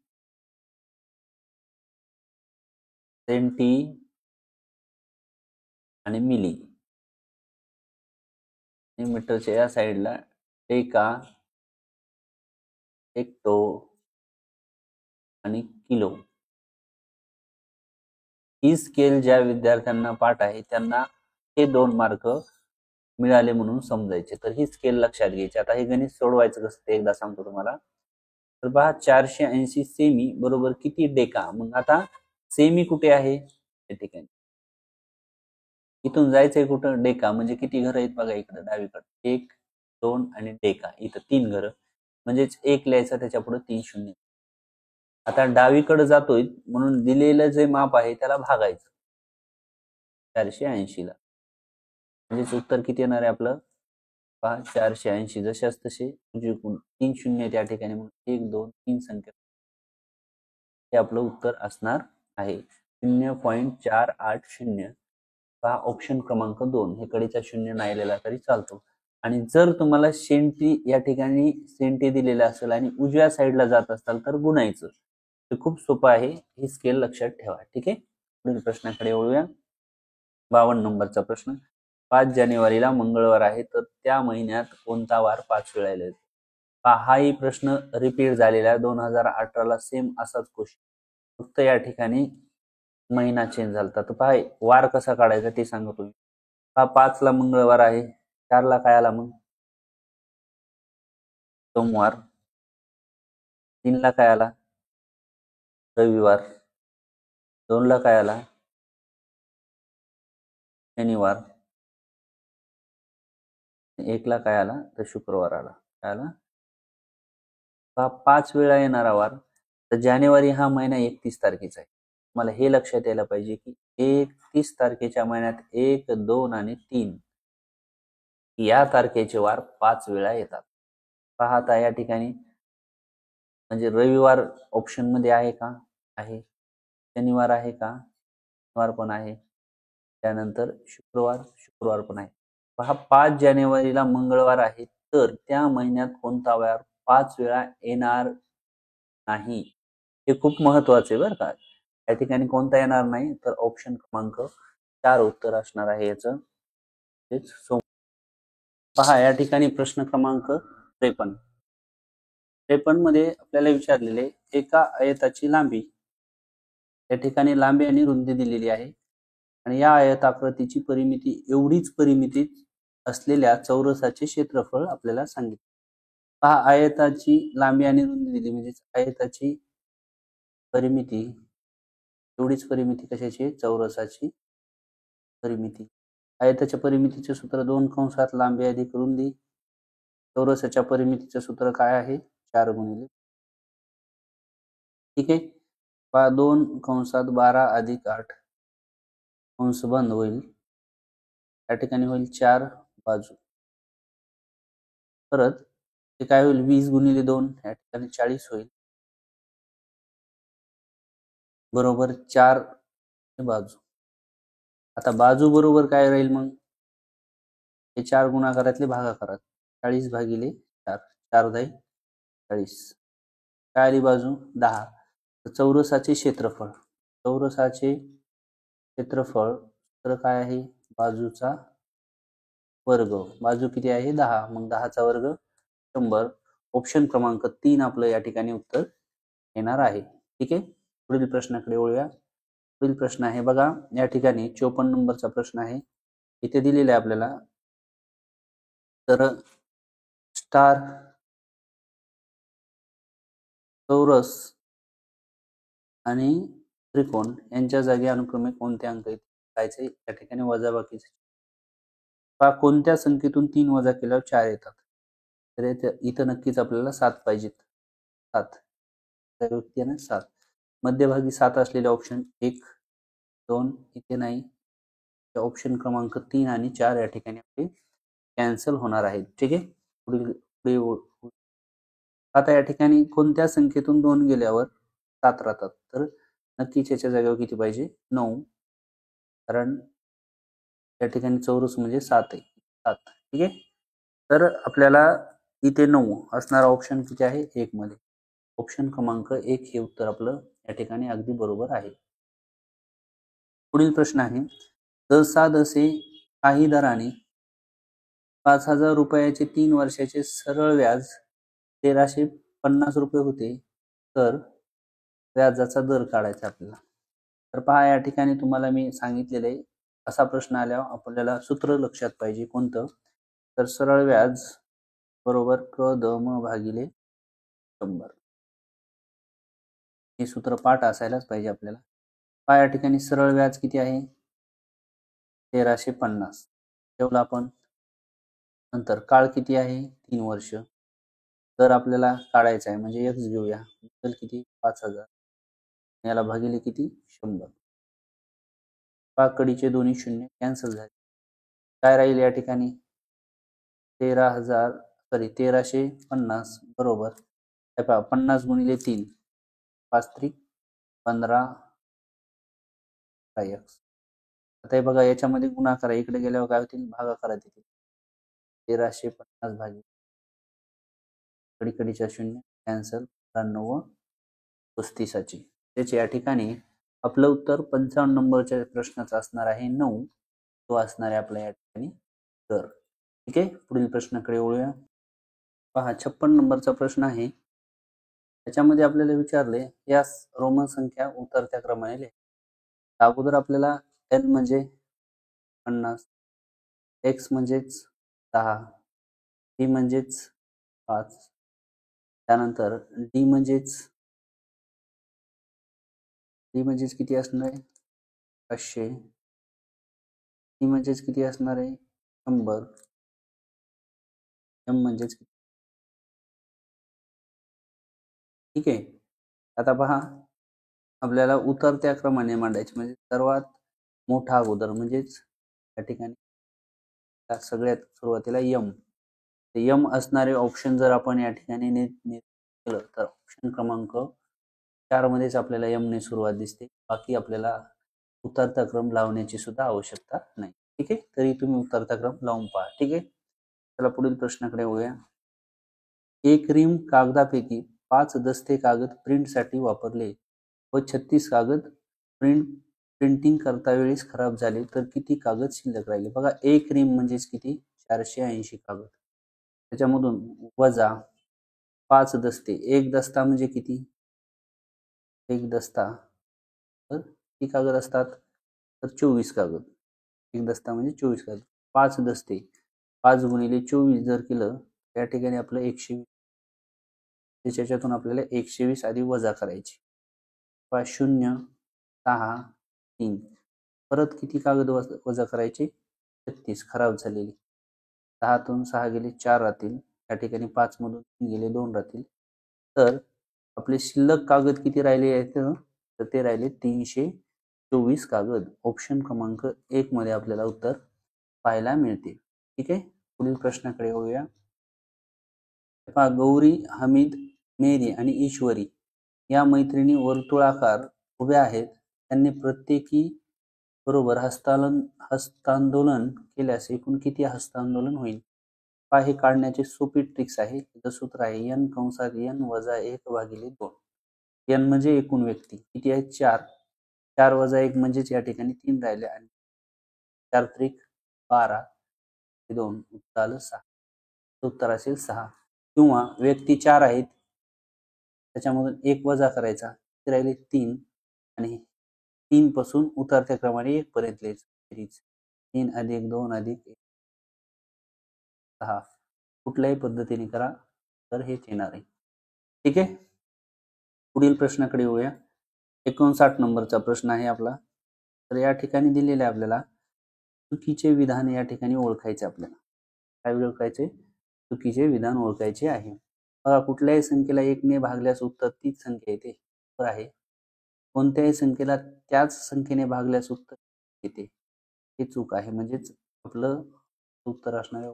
सेंटी आणि मिली, मीटरच्या या साईडला डेका, हेक्टो आणि किलो. ही स्केल ज्या विद्यार्थ्यांना पाठ आहे त्यांना हे 2 मार्क मिळाले म्हणून समजायचे. तर ही स्केल लक्षात घ्यायची. आता हे गणित सोडवायचं कसं ते एकदा सांगतो तुम्हाला. तर पहा 480 सेमी बरोबर किती डेका. मग आता सेमी कुठे आहे या ठिकाणी, इथून जायचंय कुठं, डेका म्हणजे किती घर आहेत बघा इकडे डावीकडे, 1 2 आणि डेका इथं 3 घरं, म्हणजेच 1 लिहायचं त्याच्या पुढे 3 शून्य. आता डावीकडे जातोय म्हणून दिलेलं जे माप आहे त्याला भागायचं 480 ला, म्हणजेच उत्तर किती येणार आहे आपलं? पहा 480, जशाच तसे उजवीकडून 3 शून्य त्या ठिकाणी, म्हणून 1 2 3 संख्या हे आपलं उत्तर असणार आहे 0.480. पहा ऑप्शन क्रमांक 2, हे कडेचा शून्य नाही लिहिला तरी चालतो. आणि जर तुम्हाला सेंटी या ठिकाणी सेंटी दिलेलं असेल आणि उजव्या साईडला जात असाल तर गुणायचं. हे खूप सोपं आहे, हे स्केल लक्षात ठेवा. ठीक आहे, पुढील प्रश्नाकडे वळूया. 52 नंबरचा प्रश्न. 5 जानेवारीला मंगळवार आहे, तर त्या महिन्यात कोणता वार 5 वेळा येईल? हाही प्रश्न रिपीट झालेला आहे 2018ला, सेम असाच क्वेश्चन, फक्त या ठिकाणी महिना चेंज झाला. तर पहा वार कसा काढायचा ते सांगतो मी. पहा 5 ला मंगळवार आहे, 4 ला काय आला मग? सोमवार. 3 ला काय आला? रविवार. 2 ला काय आला? शनिवार. 1 ला काय आला? तर शुक्रवार आला. काय आला? 5 वेळा येणारा वार. तर जानेवारी हा महिना 31 तारखेचा आहे. मला हे लक्षात यायला पाहिजे की 31 तारखेच्या महिन्यात 1 2 आणि 3 या तारखेचे वार 5 वेळा येतात. पहा आता या ठिकाणी म्हणजे रविवार ऑप्शन मध्ये आहे का? आहे. शनिवार आहे का? शनिवार पण आहे. त्यानंतर शुक्रवार पण आहे. पहा 5 जानेवारीला मंगळवार आहे, तर त्या महिन्यात कोणता वार 5 वेळा येणार नाही? हे खूप महत्वाचे बरं का. या ठिकाणी कोणता येणार नाही? तर ऑप्शन क्रमांक 4 उत्तर असणार आहे याचं. पहा या ठिकाणी प्रश्न क्रमांक 53. 53 मध्ये आपल्याला विचारलेले एका आयताची लांबी, या ठिकाणी लांबी आणि रुंदी दिलेली आहे आणि या आयताकृतीची परिमिती एवढीच परिमिती असलेल्या चौरसाचे क्षेत्रफळ आपल्याला सांगितले. पहा आयताची लांबी आणि रुंदी दिली, म्हणजे आयताची परिमिती एवढीच परिमिती कशाची? चौरसाची परिमिती. आयताच्या परिमितीचे सूत्र 2 कंसात लांबी अधिक रुंदी. चौरसाच्या परिमितीचे सूत्र काय आहे? 4 गुणिले. ठीक आहे. पहा 2 कंसात 12 अधिक 8 कंस बंद होईल, या ठिकाणी होईल 4 बाजू. परत ते काय होईल? 20 गुणिले 2, या ठिकाणी 40 होईल, बरोबर 4 बाजू. आता बाजू बरोबर काय राहील मग? हे 4 गुणाकारातले भागाकारात 40 भागिले 4, 4 10 40. काय आली बाजू? 10. चौरसाचे क्षेत्रफळ, चौरसाचे क्षेत्रफळ तर काय आहे? बाजूचा वर्ग. बाजू किती आहे? 10, मग 10चा वर्ग 100. ऑप्शन क्रमांक 3 आपलं या ठिकाणी उत्तर येणार आहे. ठीक आहे, पुढील प्रश्नाकडे वळूया. पुढील प्रश्न आहे बघा, या ठिकाणी 54 नंबरचा प्रश्न आहे. इथे दिलेला आहे आपल्याला, तर स्टार, चौरस आणि त्रिकोण यांच्या जागी अनुक्रमे कोणते अंक येते? या ठिकाणी वजाबाकीचे. पहा कोणत्या संख्येतून 3 वजा केल्यावर 4 येतात? तर इथं नक्कीच आपल्याला 7 पाहिजेत. 7 व्यक्ती आहे ना 7. मध्यभागी 7 असलेले ऑप्शन 1 2 इथे नाही. ऑप्शन क्रमांक 3 आणि 4 या ठिकाणी आपले कॅन्सल होणार आहेत. ठीक आहे, पुढे आता या ठिकाणी कोणत्या संख्येतून 2 गेल्यावर 7 राहतात? तर नक्कीच याच्या जागेवर किती पाहिजे? 9, कारण या ठिकाणी चौरस म्हणजे 7 आहे. 7. ठीक आहे, तर आपल्याला इथे 9 असणारा ऑप्शन किती आहे? 1 मध्ये. ऑप्शन क्रमांक 1 हे उत्तर आपलं या ठिकाणी अगदी बरोबर आहे. पुढील प्रश्न आहे, जसे काही दराने 5,000 रुपयाचे 3 वर्षाचे सरळ व्याज 1,350 रुपये होते, तर व्याजाचा दर काढायचा आपल्याला. तर पहा या ठिकाणी तुम्हाला मी सांगितलेलं आहे, असा प्रश्न आल्यावर आपल्याला सूत्र लक्षात पाहिजे. कोणतं? तर सरळ व्याज बरोबर क द म भागिले 100. हे सूत्र पाठ असायलाच पाहिजे आपल्याला. पहा या ठिकाणी सरळ व्याज किती आहे? 1,350 ठेवलं आपण. नंतर काळ किती आहे? 3 वर्ष. तर आपल्याला काढायचा आहे, म्हणजे एक्स घेऊया. किती? 5,000. याला भागिले किती 100. कडीचे दोन्ही शून्य कॅन्सल झाले. काय राहील या ठिकाणी 1350 बरोबर 50 गुणिले 3 5 त्रिक 15 x. आता हे बघा याच्यामध्ये गुणाकार इकडे गेल्यावर काय होतील भागाकार येतील. 1350 भागिले कडीच्या शून्य कॅन्सल 9 35. त्याचे या ठिकाणी आपलं उत्तर 55 नंबरच्या प्रश्नाचं असणार आहे 9. तो असणार आहे आपल्या या ठिकाणी तर. ठीक आहे, पुढील प्रश्नाकडे वळूया. पहा 56 नंबरचा प्रश्न आहे. त्याच्यामध्ये आपल्याला विचारले या रोमन संख्या उतरत्या क्रमाने लिहा. अगोदर आपल्याला n म्हणजे 50, x म्हणजेच 10, p म्हणजेच 5, त्यानंतर d म्हणजेच किती असणार आहे 500, e म्हणजेच किती असणार आहे 100, m म्हणजेच किती. ठीक आहे, आता पहा आपल्याला उतरत्या क्रमाने मांडायचे म्हणजे सर्वात मोठा अगोदर म्हणजेच या ठिकाणी सगळ्यात सुरुवातीला यम असणारे ऑप्शन जर आपण या ठिकाणी केलं तर ऑप्शन क्रमांक 4 मध्येच आपल्याला यम ने सुरुवात दिसते. बाकी आपल्याला उतरता क्रम लावण्याची सुद्धा आवश्यकता नाही. ठीक आहे, तरी तुम्ही उतरता क्रम लावून पहा. ठीक आहे, चला पुढील प्रश्नाकडे वळूया. एक रिम कागदापैकी 5 दस्ते कागद प्रिंटसाठी वापरले व 36 कागद प्रिंटिंग करता वेळेस खराब झाले तर किती कागद शिल्लक राहिले. बघा एक रिम म्हणजेच किती 480 कागद, त्याच्यामधून वजा 5 दस्ते. एक दस्ता म्हणजे किती एक दस्ता तर किती कागद असतात तर 24 कागद. एक दस्ता म्हणजे 24 कागद. 5 दस्ते 5 गुणिले 24 जर केलं त्या ठिकाणी आपलं 120. त्याच्यातून आपल्याला 120 आधी वजा करायची. 0 6 3 परत किती कागद वजा करायचे 36 खराब झालेली. 6 तून 6 गेले 4 राहतील. या ठिकाणी 5 मधून 3 गेले 2 राहतील. तर आपले शिल्लक कागद किती राहिले आहेत तर ते राहिले 324 कागद. ऑप्शन क्रमांक 1 मध्ये आपल्याला उत्तर पाहायला मिळते. ठीक आहे, पुढील प्रश्नाकडे वळूया. गौरी, हमीद, मेरी आणि ईश्वरी या मैत्रिणी वर्तुळाकार उभ्या आहेत. त्यांनी प्रत्येकी बरोबर हस्तांदोलन केल्यास एकूण किती हस्तांदोलन होईल. हे काढण्याची सोपी ट्रिक्स आहे. त्याचं सूत्र आहे n कंसात n वजा 1 भागिले 2. n म्हणजे एकूण व्यक्ती किती आहेत 4. 4 वजा 1 म्हणजेच या ठिकाणी 3 राहिले आणि 4 त्रिक 12 2 उत्तर आलं 6. उत्तर असेल 6. किंवा व्यक्ती 4 आहेत त्याच्यामधून 1 वजा करायचा ते राहिले 3 आणि 3 पासून उतरत्या क्रमाने 1 पर्यंत लिहायचं. 3 अधिक 2 अधिक 1 6. कुठल्याही पद्धतीने करा तर हेच येणार आहे. ठीक आहे, पुढील प्रश्नाकडे येऊया. 59 नंबरचा प्रश्न आहे आपला. तर या ठिकाणी दिलेले आपल्याला चुकीचे विधान या ठिकाणी ओळखायचे. आपल्याला काय ओळखायचे चुकीचे विधान ओळखायचे आहे. बघा कुठल्याही संख्येला 1 ने भागल्यास उत्तर तीच संख्या येते बरोबर आहे. कोणत्याही संख्येला त्याच संख्येने भागल्यास उत्तर येते हे चूक आहे. म्हणजेच आपलं उत्तर असणार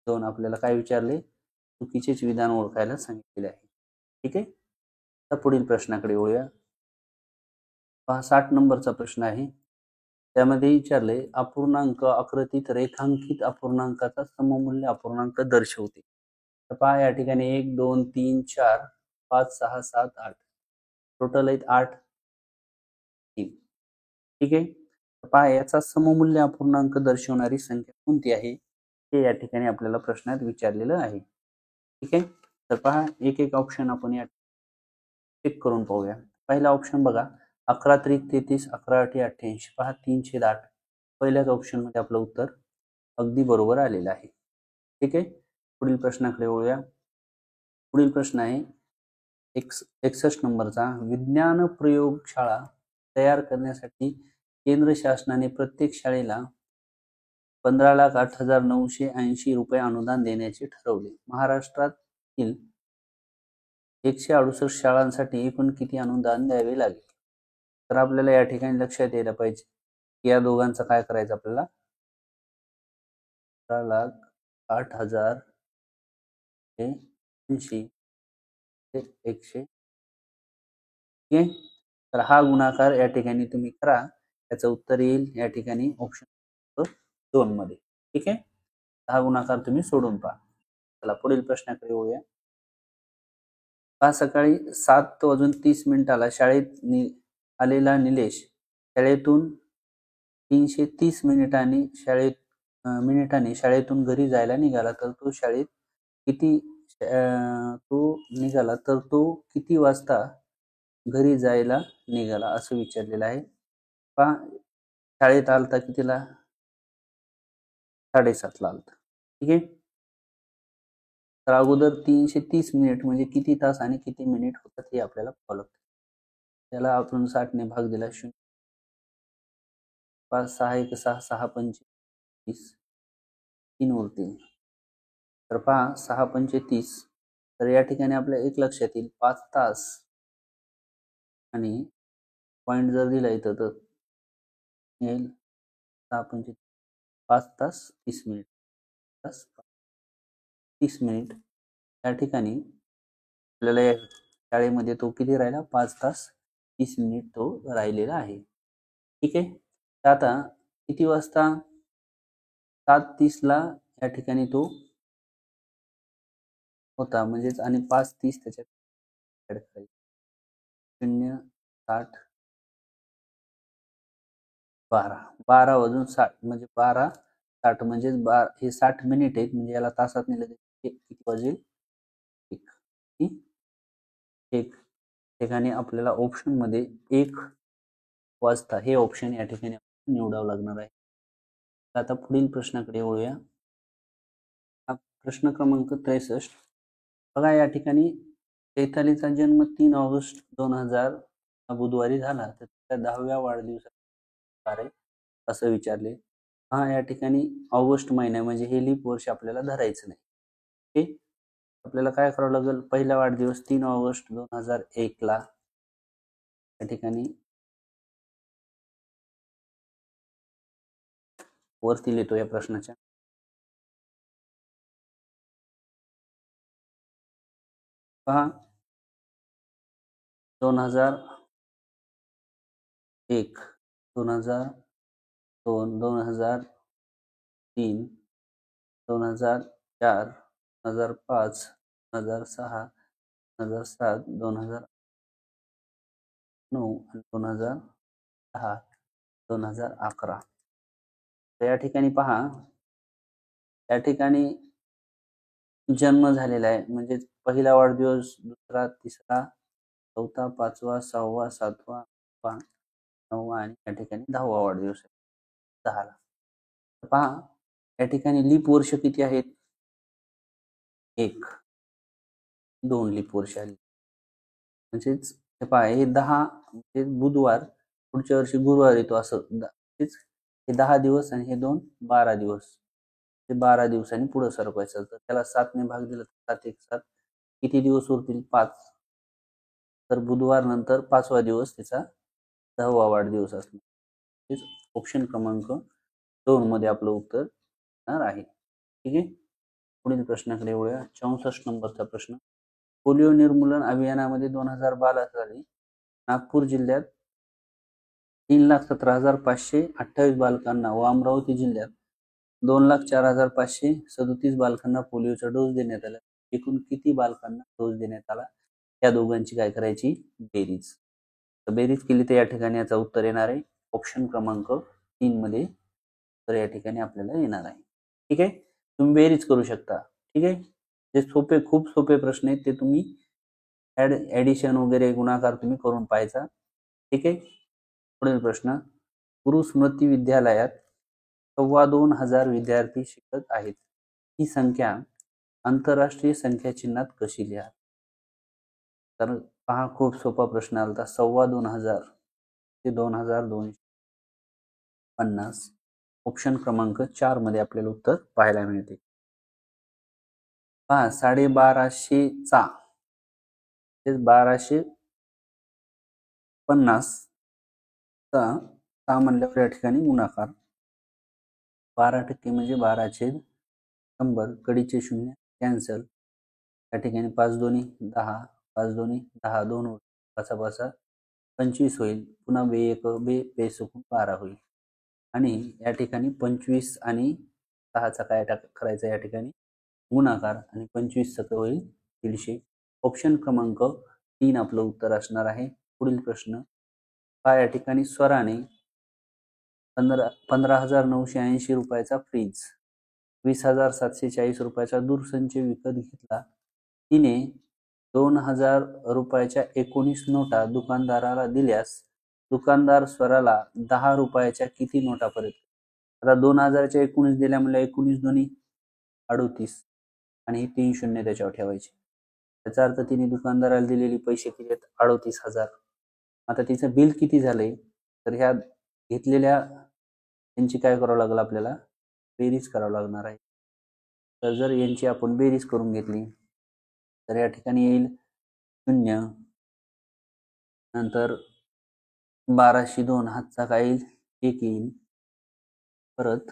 2. आपल्याला काय विचारले चुकीचेच विधान ओळखायला सांगितलेले आहे. ठीक आहे, तर पुढील प्रश्नाकडे वळूया. 60 नंबरचा प्रश्न आहे. त्यामध्ये विचारले अपूर्णांक आकृतीत रेखांकित अपूर्णांकाचा सममूल्य अपूर्णांक दर्शवते. तर पहा या ठिकाणी 1 2 3 4 5 6 7 8 टोटल आहेत 8. ठीक आहे, पहा याचा सममूल्य अपूर्णांक दर्शवणारी संख्या कोणती आहे हे या ठिकाणी आपल्याला प्रश्नात विचारलेलं आहे. ठीक आहे, तर पहा एक एक ऑप्शन आपण या चेक करून पाहूया. पहिला ऑप्शन बघा 11 त्रिक 33 11 8 88. पहा 3/8. पहिल्याच ऑप्शन मध्ये आपलं उत्तर अगदी बरोबर आलेलं आहे. ठीक आहे, पुढील प्रश्नाकडे वळूया. पुढील प्रश्न आहे 61 नंबरचा. विज्ञान प्रयोगशाळा तयार करण्यासाठी केंद्र शासनाने प्रत्येक शाळेला 15,08,980 रुपये अनुदान देण्याचे ठरवले. महाराष्ट्रातील 168 शाळांसाठी एकूण किती अनुदान द्यावे लागेल? तर आपल्याला या ठिकाणी लक्षात यायला पाहिजे की या दोघांचं काय करायचं आपल्याला. 18,08,080 ते 100. ठीक आहे. तर हा गुणाकार या ठिकाणी तुम्ही करा. याचं उत्तर येईल या ठिकाणी ऑप्शन 2 मध्ये. ठीक आहे. हा गुणाकार तुम्ही सोडून पहा. चला पुढील प्रश्नाकडे येऊया. आज सकाळी 7:30 शाळेत आलेला निलेश शाळेतून 330 मिनिटांनी शाळेतून घरी जायला निघाला तर तो किती वाजता घरी जायला निघाला असं विचारलेलं आहे. पहा शाळेत आलता कितीला? 7:30 ला आलता. ठीक आहे. तर अगोदर 330 मिनिट म्हणजे किती तास आणि किती मिनिट होतात हे आपल्याला पाहावं लागतं. त्याला आपण 60 ने भाग दिला. 0 5 6 1 6 6 5 30 3 उरतील. तर पहा 6 5 30. तर या ठिकाणी आपल्या एक लक्षात येईल 5 तास आणि पॉइंट जर दिला इथं तर येईल 6 5 5 तास 30 मिनिट. तास 30 मिनिट या ठिकाणी आपल्याला या शाळेमध्ये तो किती राहिला? 5 तास 30 मिनिट तो राहिलेला आहे. ठीक आहे. तर आता किती वाजता? 7:30 ला या ठिकाणी तो होता म्हणजेच आणि 5:30 त्याच्यात ऍड करायचे. 0 60 12 12 वाजून 60 म्हणजे 12 60 म्हणजे हे 60 मिनिट आहेत म्हणजे याला तासात नेलं तर किती वाजेल? 1 ठिकाणी आपल्याला ऑप्शन मध्ये 1 वाजता हे ऑप्शन या ठिकाणी निवडावं लागणार आहे. आता पुढील प्रश्नाकडे वळूया. प्रश्न क्रमांक 63. बघा या ठिकाणी चैतालीचा जन्म 3 ऑगस्ट 2000 बुधवारी झाला तर त्या 10व्या वाढदिवसात असं विचारले. हा या ठिकाणी ऑगस्ट महिना म्हणजे हे लीप वर्ष आपल्याला धरायचं नाही. ओके. आपल्याला काय करावं लागेल? पहिला वाढदिवस 3 ऑगस्ट 2001 ला या ठिकाणी वरती लिहितो या प्रश्नाच्या. पहा 2001 2002 2003 2004 2005 2006 2007 2009 आणि 2010 2011. तर या ठिकाणी पहा या ठिकाणी जन्म झालेला आहे म्हणजे पहिला वाढदिवस, दुसरा, तिसरा, चौथा, पाचवा, 6वा, 7वा, 8वा, 9वा आणि या ठिकाणी 10वा वाढदिवस आहे 10 ला. पहा या ठिकाणी लीप वर्ष किती आहेत? 1 2 लीप वर्ष आली म्हणजेच पहा हे 10 म्हणजे बुधवार पुढच्या वर्षी गुरुवार येतो असं हे 10 दिवस आणि हे 2 12 दिवस. ते 12 दिवसांनी पुढे सरकवायचं तर त्याला 7 ने भाग दिला तर 7 1 7 किती दिवस उरतील? 5. तर बुधवार नंतर 5वा दिवस त्याचा 10वा वाढदिवस असणार. ऑप्शन क्रमांक 2 मध्ये आपलं उत्तर येणार आहे. ठीक आहे. पुढील प्रश्नाकडे वळूया. 64 नंबरचा प्रश्न. पोलिओ निर्मूलन अभियानामध्ये 2012 साली नागपूर जिल्ह्यात 3,17,528 बालकांना व अमरावती जिल्ह्यात 2,04,537 बालकांना पोलिओचा डोस देण्यात आला. एकूण किती बालकांना डोस देण्यात आला? या दोघांची काय करायची? बेरीज. तर बेरीज केली तर या ठिकाणी याचा उत्तर येणार आहे ऑप्शन क्रमांक 3 मध्ये. तर या ठिकाणी आपल्याला येणार आहे. ठीक आहे. तुम्ही बेरीज करू शकता. ठीक आहे. जे खूप सोपे प्रश्न आहेत ते तुम्ही ऍडिशन वगैरे गुणाकार तुम्ही करून पाहायचा. ठीक आहे. पुढील प्रश्न. गुरु स्मृती विद्यालयात 2,25,000 विद्यार्थी शिकत आहेत. ही संख्या आंतरराष्ट्रीय संख्या चिन्हात कशी लिहा? तर पहा खूप सोपा प्रश्न आला. 2,25,000 ते 2,250. ऑप्शन क्रमांक 4 मध्ये आपल्याला उत्तर पाहायला मिळते. पहा 1250 चा 1250 6 म्हणल्यावर या ठिकाणी गुणाकार 12% म्हणजे 12/100 कडीचे शून्य कॅन्सल या ठिकाणी 5 दोन्ही 10 5 दोन्ही 10 2 पाचा 25 होईल पुन्हा बे एक बे सकून 12 होईल आणि या ठिकाणी 25 आणि 6चा काय करायचा या ठिकाणी गुणाकार आणि 25 सक होईल 150 ऑप्शन क्रमांक 3 आपलं उत्तर असणार आहे पुढील प्रश्न या ठिकाणी स्वराने 15,980 रुपयाचा फ्रीज 20,740 रुपयाचा दूरसंच विकत घेतला तिने 2,000 रुपयाच्या 19 नोटा दुकानदाराला दिल्यास दुकानदार स्वराला 10 रुपयाच्या किती नोटा परत आता 2,000च्या 19 दिल्या म्हणजे 19 दोन्ही 38 आणि ही 3 शून्य त्याच्यावर ठेवायची त्याचा अर्थ तिने दुकानदाराला दिलेली पैसे किती आहेत 38,000 आता तिचं बिल किती झालंय तर ह्या घेतलेल्या यांची काय करावं लागेल आपल्याला बेरीज करावं लागणार आहे तर जर यांची आपण बेरीज करून घेतली तर या ठिकाणी येईल 0 नंतर 1202 हातचा काय येईल 1 येईल परत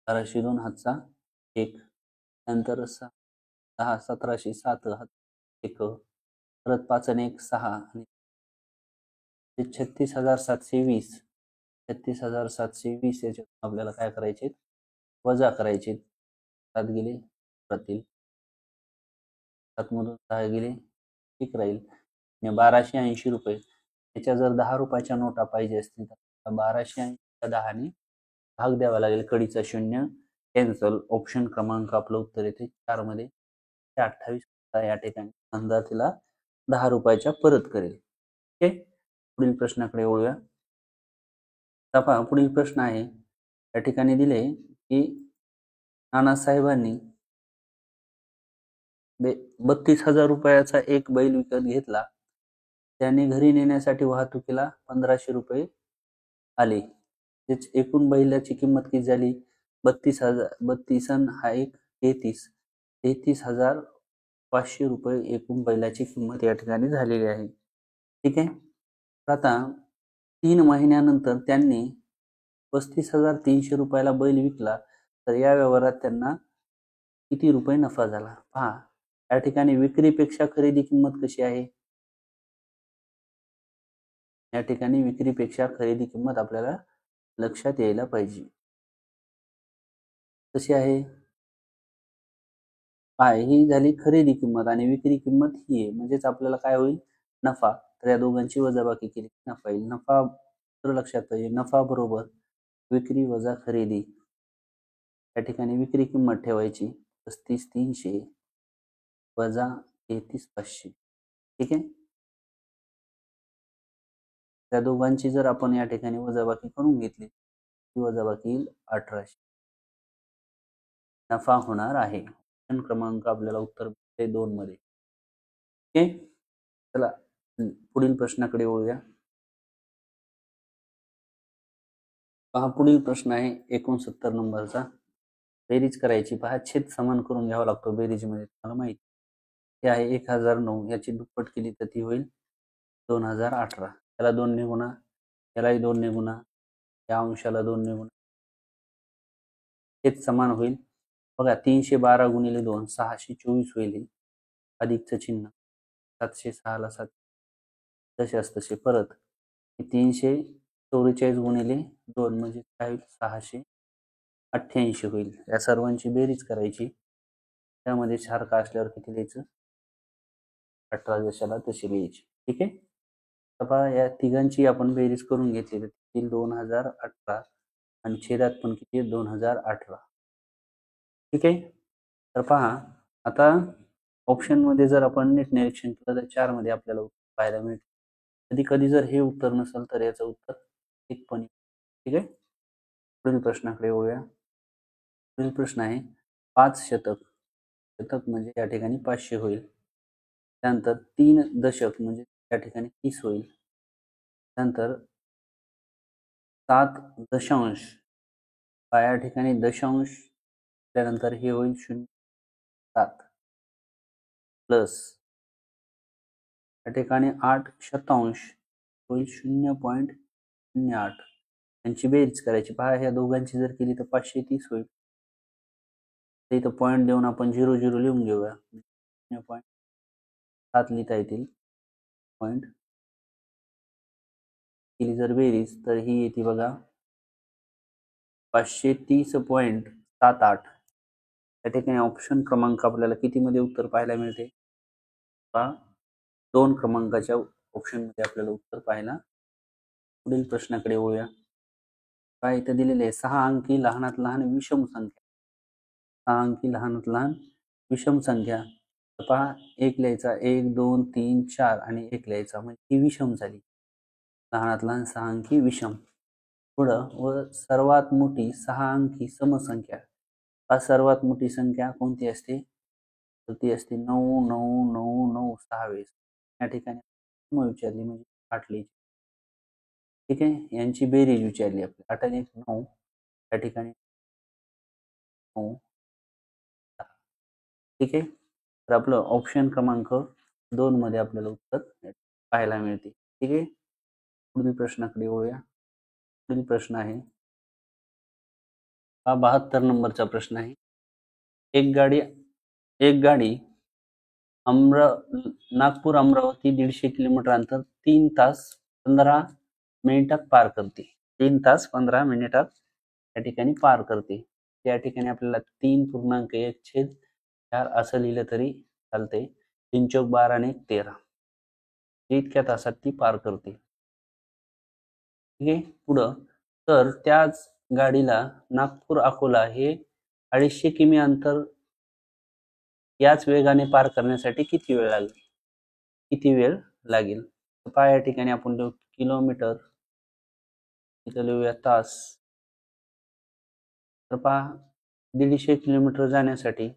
1202 हातचा 1 नंतर 6 1707 हात 1 परत 5 आणि 1 6 आणि 36,720 36,720 याच्यात आपल्याला काय करायचे वजा करायचे 7 गेले राहतील 7 मधून 6 गेले ठीक राहील 1280 रुपये त्याच्या जर 10 रुपयाच्या नोटा पाहिजे असतील तर 1280 10 ने भाग द्यावा लागेल कडीचा शून्य कॅन्सल ऑप्शन क्रमांक आपलं उत्तर येते 4 मध्ये 28 या ठिकाणी दुकानदार तिला 10 रुपयाच्या परत करेल ओके पुढील प्रश्नाकडे वळूया पहा पुढील प्रश्न आहे या ठिकाणी दिले की नानासाहेबांनी 32,000 रुपयाचा एक बैल विकत घेतला त्याने घरी नेण्यासाठी वाहतुकीला 1,500 रुपये आले एकूण बैलाची किंमत किती झाली 32 हा एक 33,500 रुपये एकूण बैलाची किंमत या ठिकाणी झालेली आहे ठीक आहे आता 3 महिन्यानंतर त्यांनी 35,300 रुपयाला बैल विकला तर या व्यवहारात त्यांना किती रुपये नफा झाला पहा या ठिकाणी विक्रीपेक्षा खरेदी किंमत कशी आहे या ठिकाणी विक्रीपेक्षा खरेदी किंमत आपल्याला लक्षात यायला पाहिजे कशी आहे ही झाली खरेदी किंमत आणि विक्री किंमत ही आहे म्हणजेच आपल्याला काय होईल नफा तर या दोघांची वजाबाकी केली नफा येईल नफा लक्षात पाहिजे नफा बरोबर विक्री वजा खरेदी या ठिकाणी विक्री किंमत ठेवायची 35,300 वजा 33,500 ठीक आहे त्या दोघांची जर आपण या ठिकाणी वजाबाकी करून घेतली ती वजाबाकी येईल 1,800 नफा होणार आहे क्रमांक आपल्याला उत्तर 2 मध्ये ओके चला पुढील प्रश्नाकडे वळूया पहा पुढील प्रश्न आहे 69 नंबरचा बेरीज करायची पहा छेद समान करून घ्यावा लागतो बेरीज मध्ये तुम्हाला माहिती हे आहे 1009 याची दुप्पट केली तर ती होईल 2018 त्याला 2 ने गुणा यालाही 2 ने गुणा या अंशाला 2 ने गुणा छेद समान होईल बघा 312 गुणिले 2 624 होईल अधिकचं चिन्ह 706 ला 7 तसेच तसे परत 344 गुणिले 2 म्हणजे काय होईल 688 होईल या सर्वांची बेरीज करायची त्यामध्ये सारखा असल्यावर किती लिहायचं 18 जशाला तशी लिहायची ठीक आहे आता या तिघांची आपण बेरीज करून घेतली तर 2018 आणि छेदात पण किती 2018 ठीक आहे तर पहा आता ऑप्शन मध्ये जर आपण नीट निरीक्षण केलं तर 4 मध्ये आपल्याला उत्तर पाहायला मिळते कधी कधी जर हे उत्तर नसेल तर याचं उत्तर 1 पण ठीक आहे पुढील प्रश्नाकडे वळूया पुढील प्रश्न आहे 5 शतक शतक म्हणजे या ठिकाणी 500 होईल त्यानंतर 3 दशक म्हणजे या ठिकाणी 30 होईल त्यानंतर 7 दशांश या ठिकाणी दशांश त्यानंतर हे होईल 0.7 प्लस या ठिकाणी 8 शतांश होईल 0.08 यांची बेरीज करायची. पहा ह्या दोघांची जर केली तर 530 होईल. इथं पॉईंट देऊन आपण 0 0 लिहून घेऊया. 0.7 लिहिता येतील. पॉईंट केली जर बेरीज तर ही येते बघा 530.78. या ठिकाणी ऑप्शन क्रमांक आपल्याला किती मध्ये उत्तर पाहायला मिळते? 2 क्रमांकाच्या ऑप्शन मध्ये आपल्याला उत्तर पाहायला. पुढील प्रश्नाकडे वळूया. काय इथे दिलेले आहे 6 अंकी लहानात लहान विषम संख्या. 6 अंकी लहानात लहान विषम संख्या. पहा 1 लिहायचा 1 2 3 4 आणि 1 लिहायचा म्हणजे ही विषम झाली. लहानात लहान 6 अंकी विषम. पुढं व सर्वात मोठी 6 अंकी समसंख्या. हा सर्वात मोठी संख्या कोणती असते? तर ती असते 9999 वेळेस. या ठिकाणी विचारली म्हणजे 8 लिहायची. ठीक आहे, यांची बेरीज विचारली आपली. 8 आणि 1 9. या ठिकाणी 9 10. ठीक आहे, तर आपलं ऑप्शन क्रमांक 2 मध्ये आपल्याला उत्तर पाहायला मिळते. ठीक आहे, पुढील प्रश्नाकडे वळूया. पुढील प्रश्न आहे हा 72 नंबरचा प्रश्न आहे. एक गाडी नागपूर अमरावती 150 किलोमीटर अंतर 3 तास 15 मिनिटात पार करते. 3 तास 15 मिनिटात या ठिकाणी पार करते. या ठिकाणी आपल्याला 3.1/4 असं लिहिलं तरी चालते. 3 चौक 12 आणि 1 13. इतक्या तासात ती पार करते. ठीक आहे, पुढं तर त्याच गाडीला नागपूर अकोला हे 250 किमी अंतर याच वेगाने पार करण्यासाठी किती वेळ लागेल? पहा या ठिकाणी आपण लिहू किलोमीटर, इथं लिहूया तास. तर पहा 150 किलोमीटर जाण्यासाठी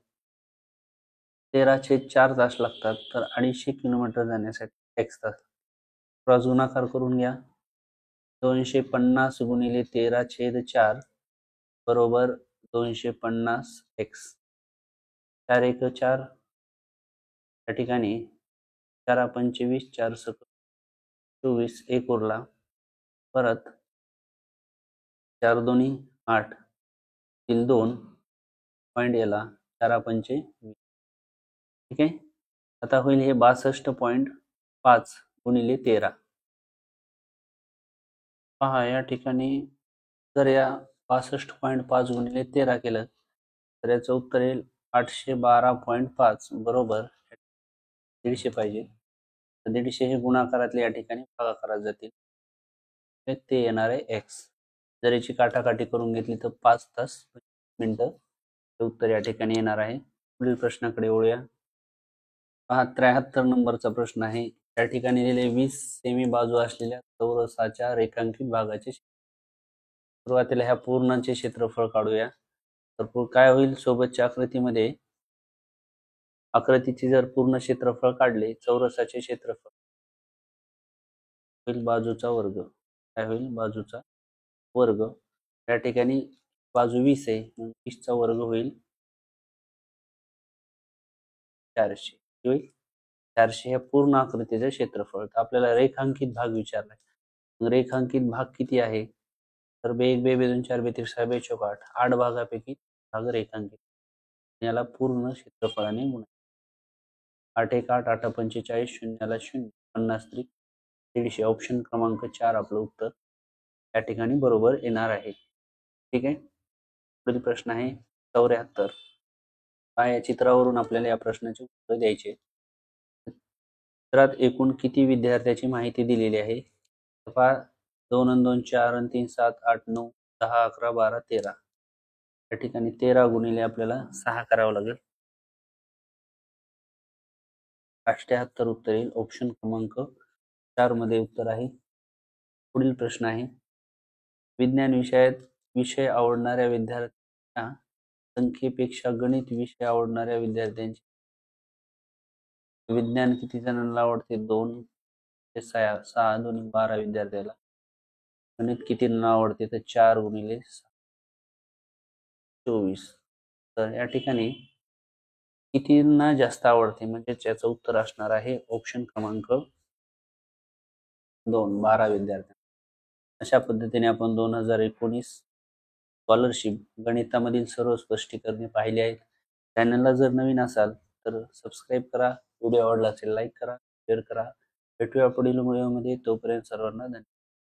13/4 तास लागतात. तर 250 किलोमीटर जाण्यासाठी x तास. क्रॉस गुणाकार करून घ्या. 250 गुणिले 13/4 बरोबर 250x. 4 1 4. या ठिकाणी 4 25 4 24 1 उरला. परत 4 2 8 2 पॉईंट याला 4 25. ठीक आहे, आता होईल हे 62.5 गुणिले 13. पहा या ठिकाणी जर या 62.5 गुणिले 13 केलं तर याचं उत्तर येईल 812.5 बरोबर 150 पाहिजे. तर 150 हे गुणाकारातले या ठिकाणी भागाकारात जातील. ते येणार आहे x. जर याची काटाकाटी करून घेतली तर 5 तास 20 मिनिटं हे उत्तर या ठिकाणी येणार आहे. पुढील प्रश्नाकडे वळूया. पहा 73 नंबरचा प्रश्न आहे. या ठिकाणी दिलेले 20 सेमी बाजू असलेल्या चौरसाच्या रेखांकित भागाचे सुरुवातीला ह्या पूर्णाचे क्षेत्रफळ काढूया. तर काय होईल? सोबतच्या आकृतीमध्ये आकृतीचे जर पूर्ण क्षेत्रफळ काढले चौरसाचे क्षेत्रफळ होईल बाजूचा वर्ग. काय होईल? बाजूचा वर्ग. या ठिकाणी बाजू 20 आहे, 20 चा वर्ग होईल 400. होईल 400 हे पूर्ण आकृतीचे क्षेत्रफळ. आपल्याला रेखांकित भाग विचारलाय. रेखांकित भाग किती आहे? तर 1 2 2 4 2 3 6 2 चौक 8. 8 भागापैकी भाग रेखांकित. याला पूर्ण क्षेत्रफळाने गुणा. 8 1 8 8 45 0 0 50 3 150. ऑप्शन क्रमांक 4 आपलं उत्तर या ठिकाणी बरोबर येणार आहे. ठीक आहे, पुढील प्रश्न आहे 74. या चित्रावरून आपल्याला या प्रश्नाचे उत्तर द्यायचे. चित्रात एकूण किती विद्यार्थ्याची माहिती दिलेली आहे? 2 आणि 2 4 आणि 3 7 8 9 10 11 12 13. या ठिकाणी 13 गुणिले आपल्याला 6 करावं लागेल. 78 उत्तर येईल. ऑप्शन क्रमांक 4 मध्ये उत्तर आहे. पुढील प्रश्न आहे विज्ञान विषय आवडणाऱ्या विद्यार्थ्यांच्या संख्येपेक्षा गणित विषय आवडणाऱ्या विद्यार्थ्यांची. विज्ञान किती जणांना आवडते? 2 ते 6 दोन्ही 12 विद्यार्थ्याला. गणित किती जणांना आवडते? तर 4 गुणिले 24. तर या ठिकाणी कितींना जास्त आवडते, म्हणजे याचं उत्तर असणार आहे ऑप्शन क्रमांक 2, 12 विद्यार्थ्यांना. अशा पद्धतीने आपण 2019 स्कॉलरशिप गणितामधील सर्व स्पष्टीकरणे पाहिली आहेत. चॅनलला जर नवीन असाल तर सबस्क्राईब करा, व्हिडिओ आवडला असेल लाईक करा, शेअर करा. भेटूया पुढील व्हिडिओमध्ये. तोपर्यंत सर्वांना धन्यवाद.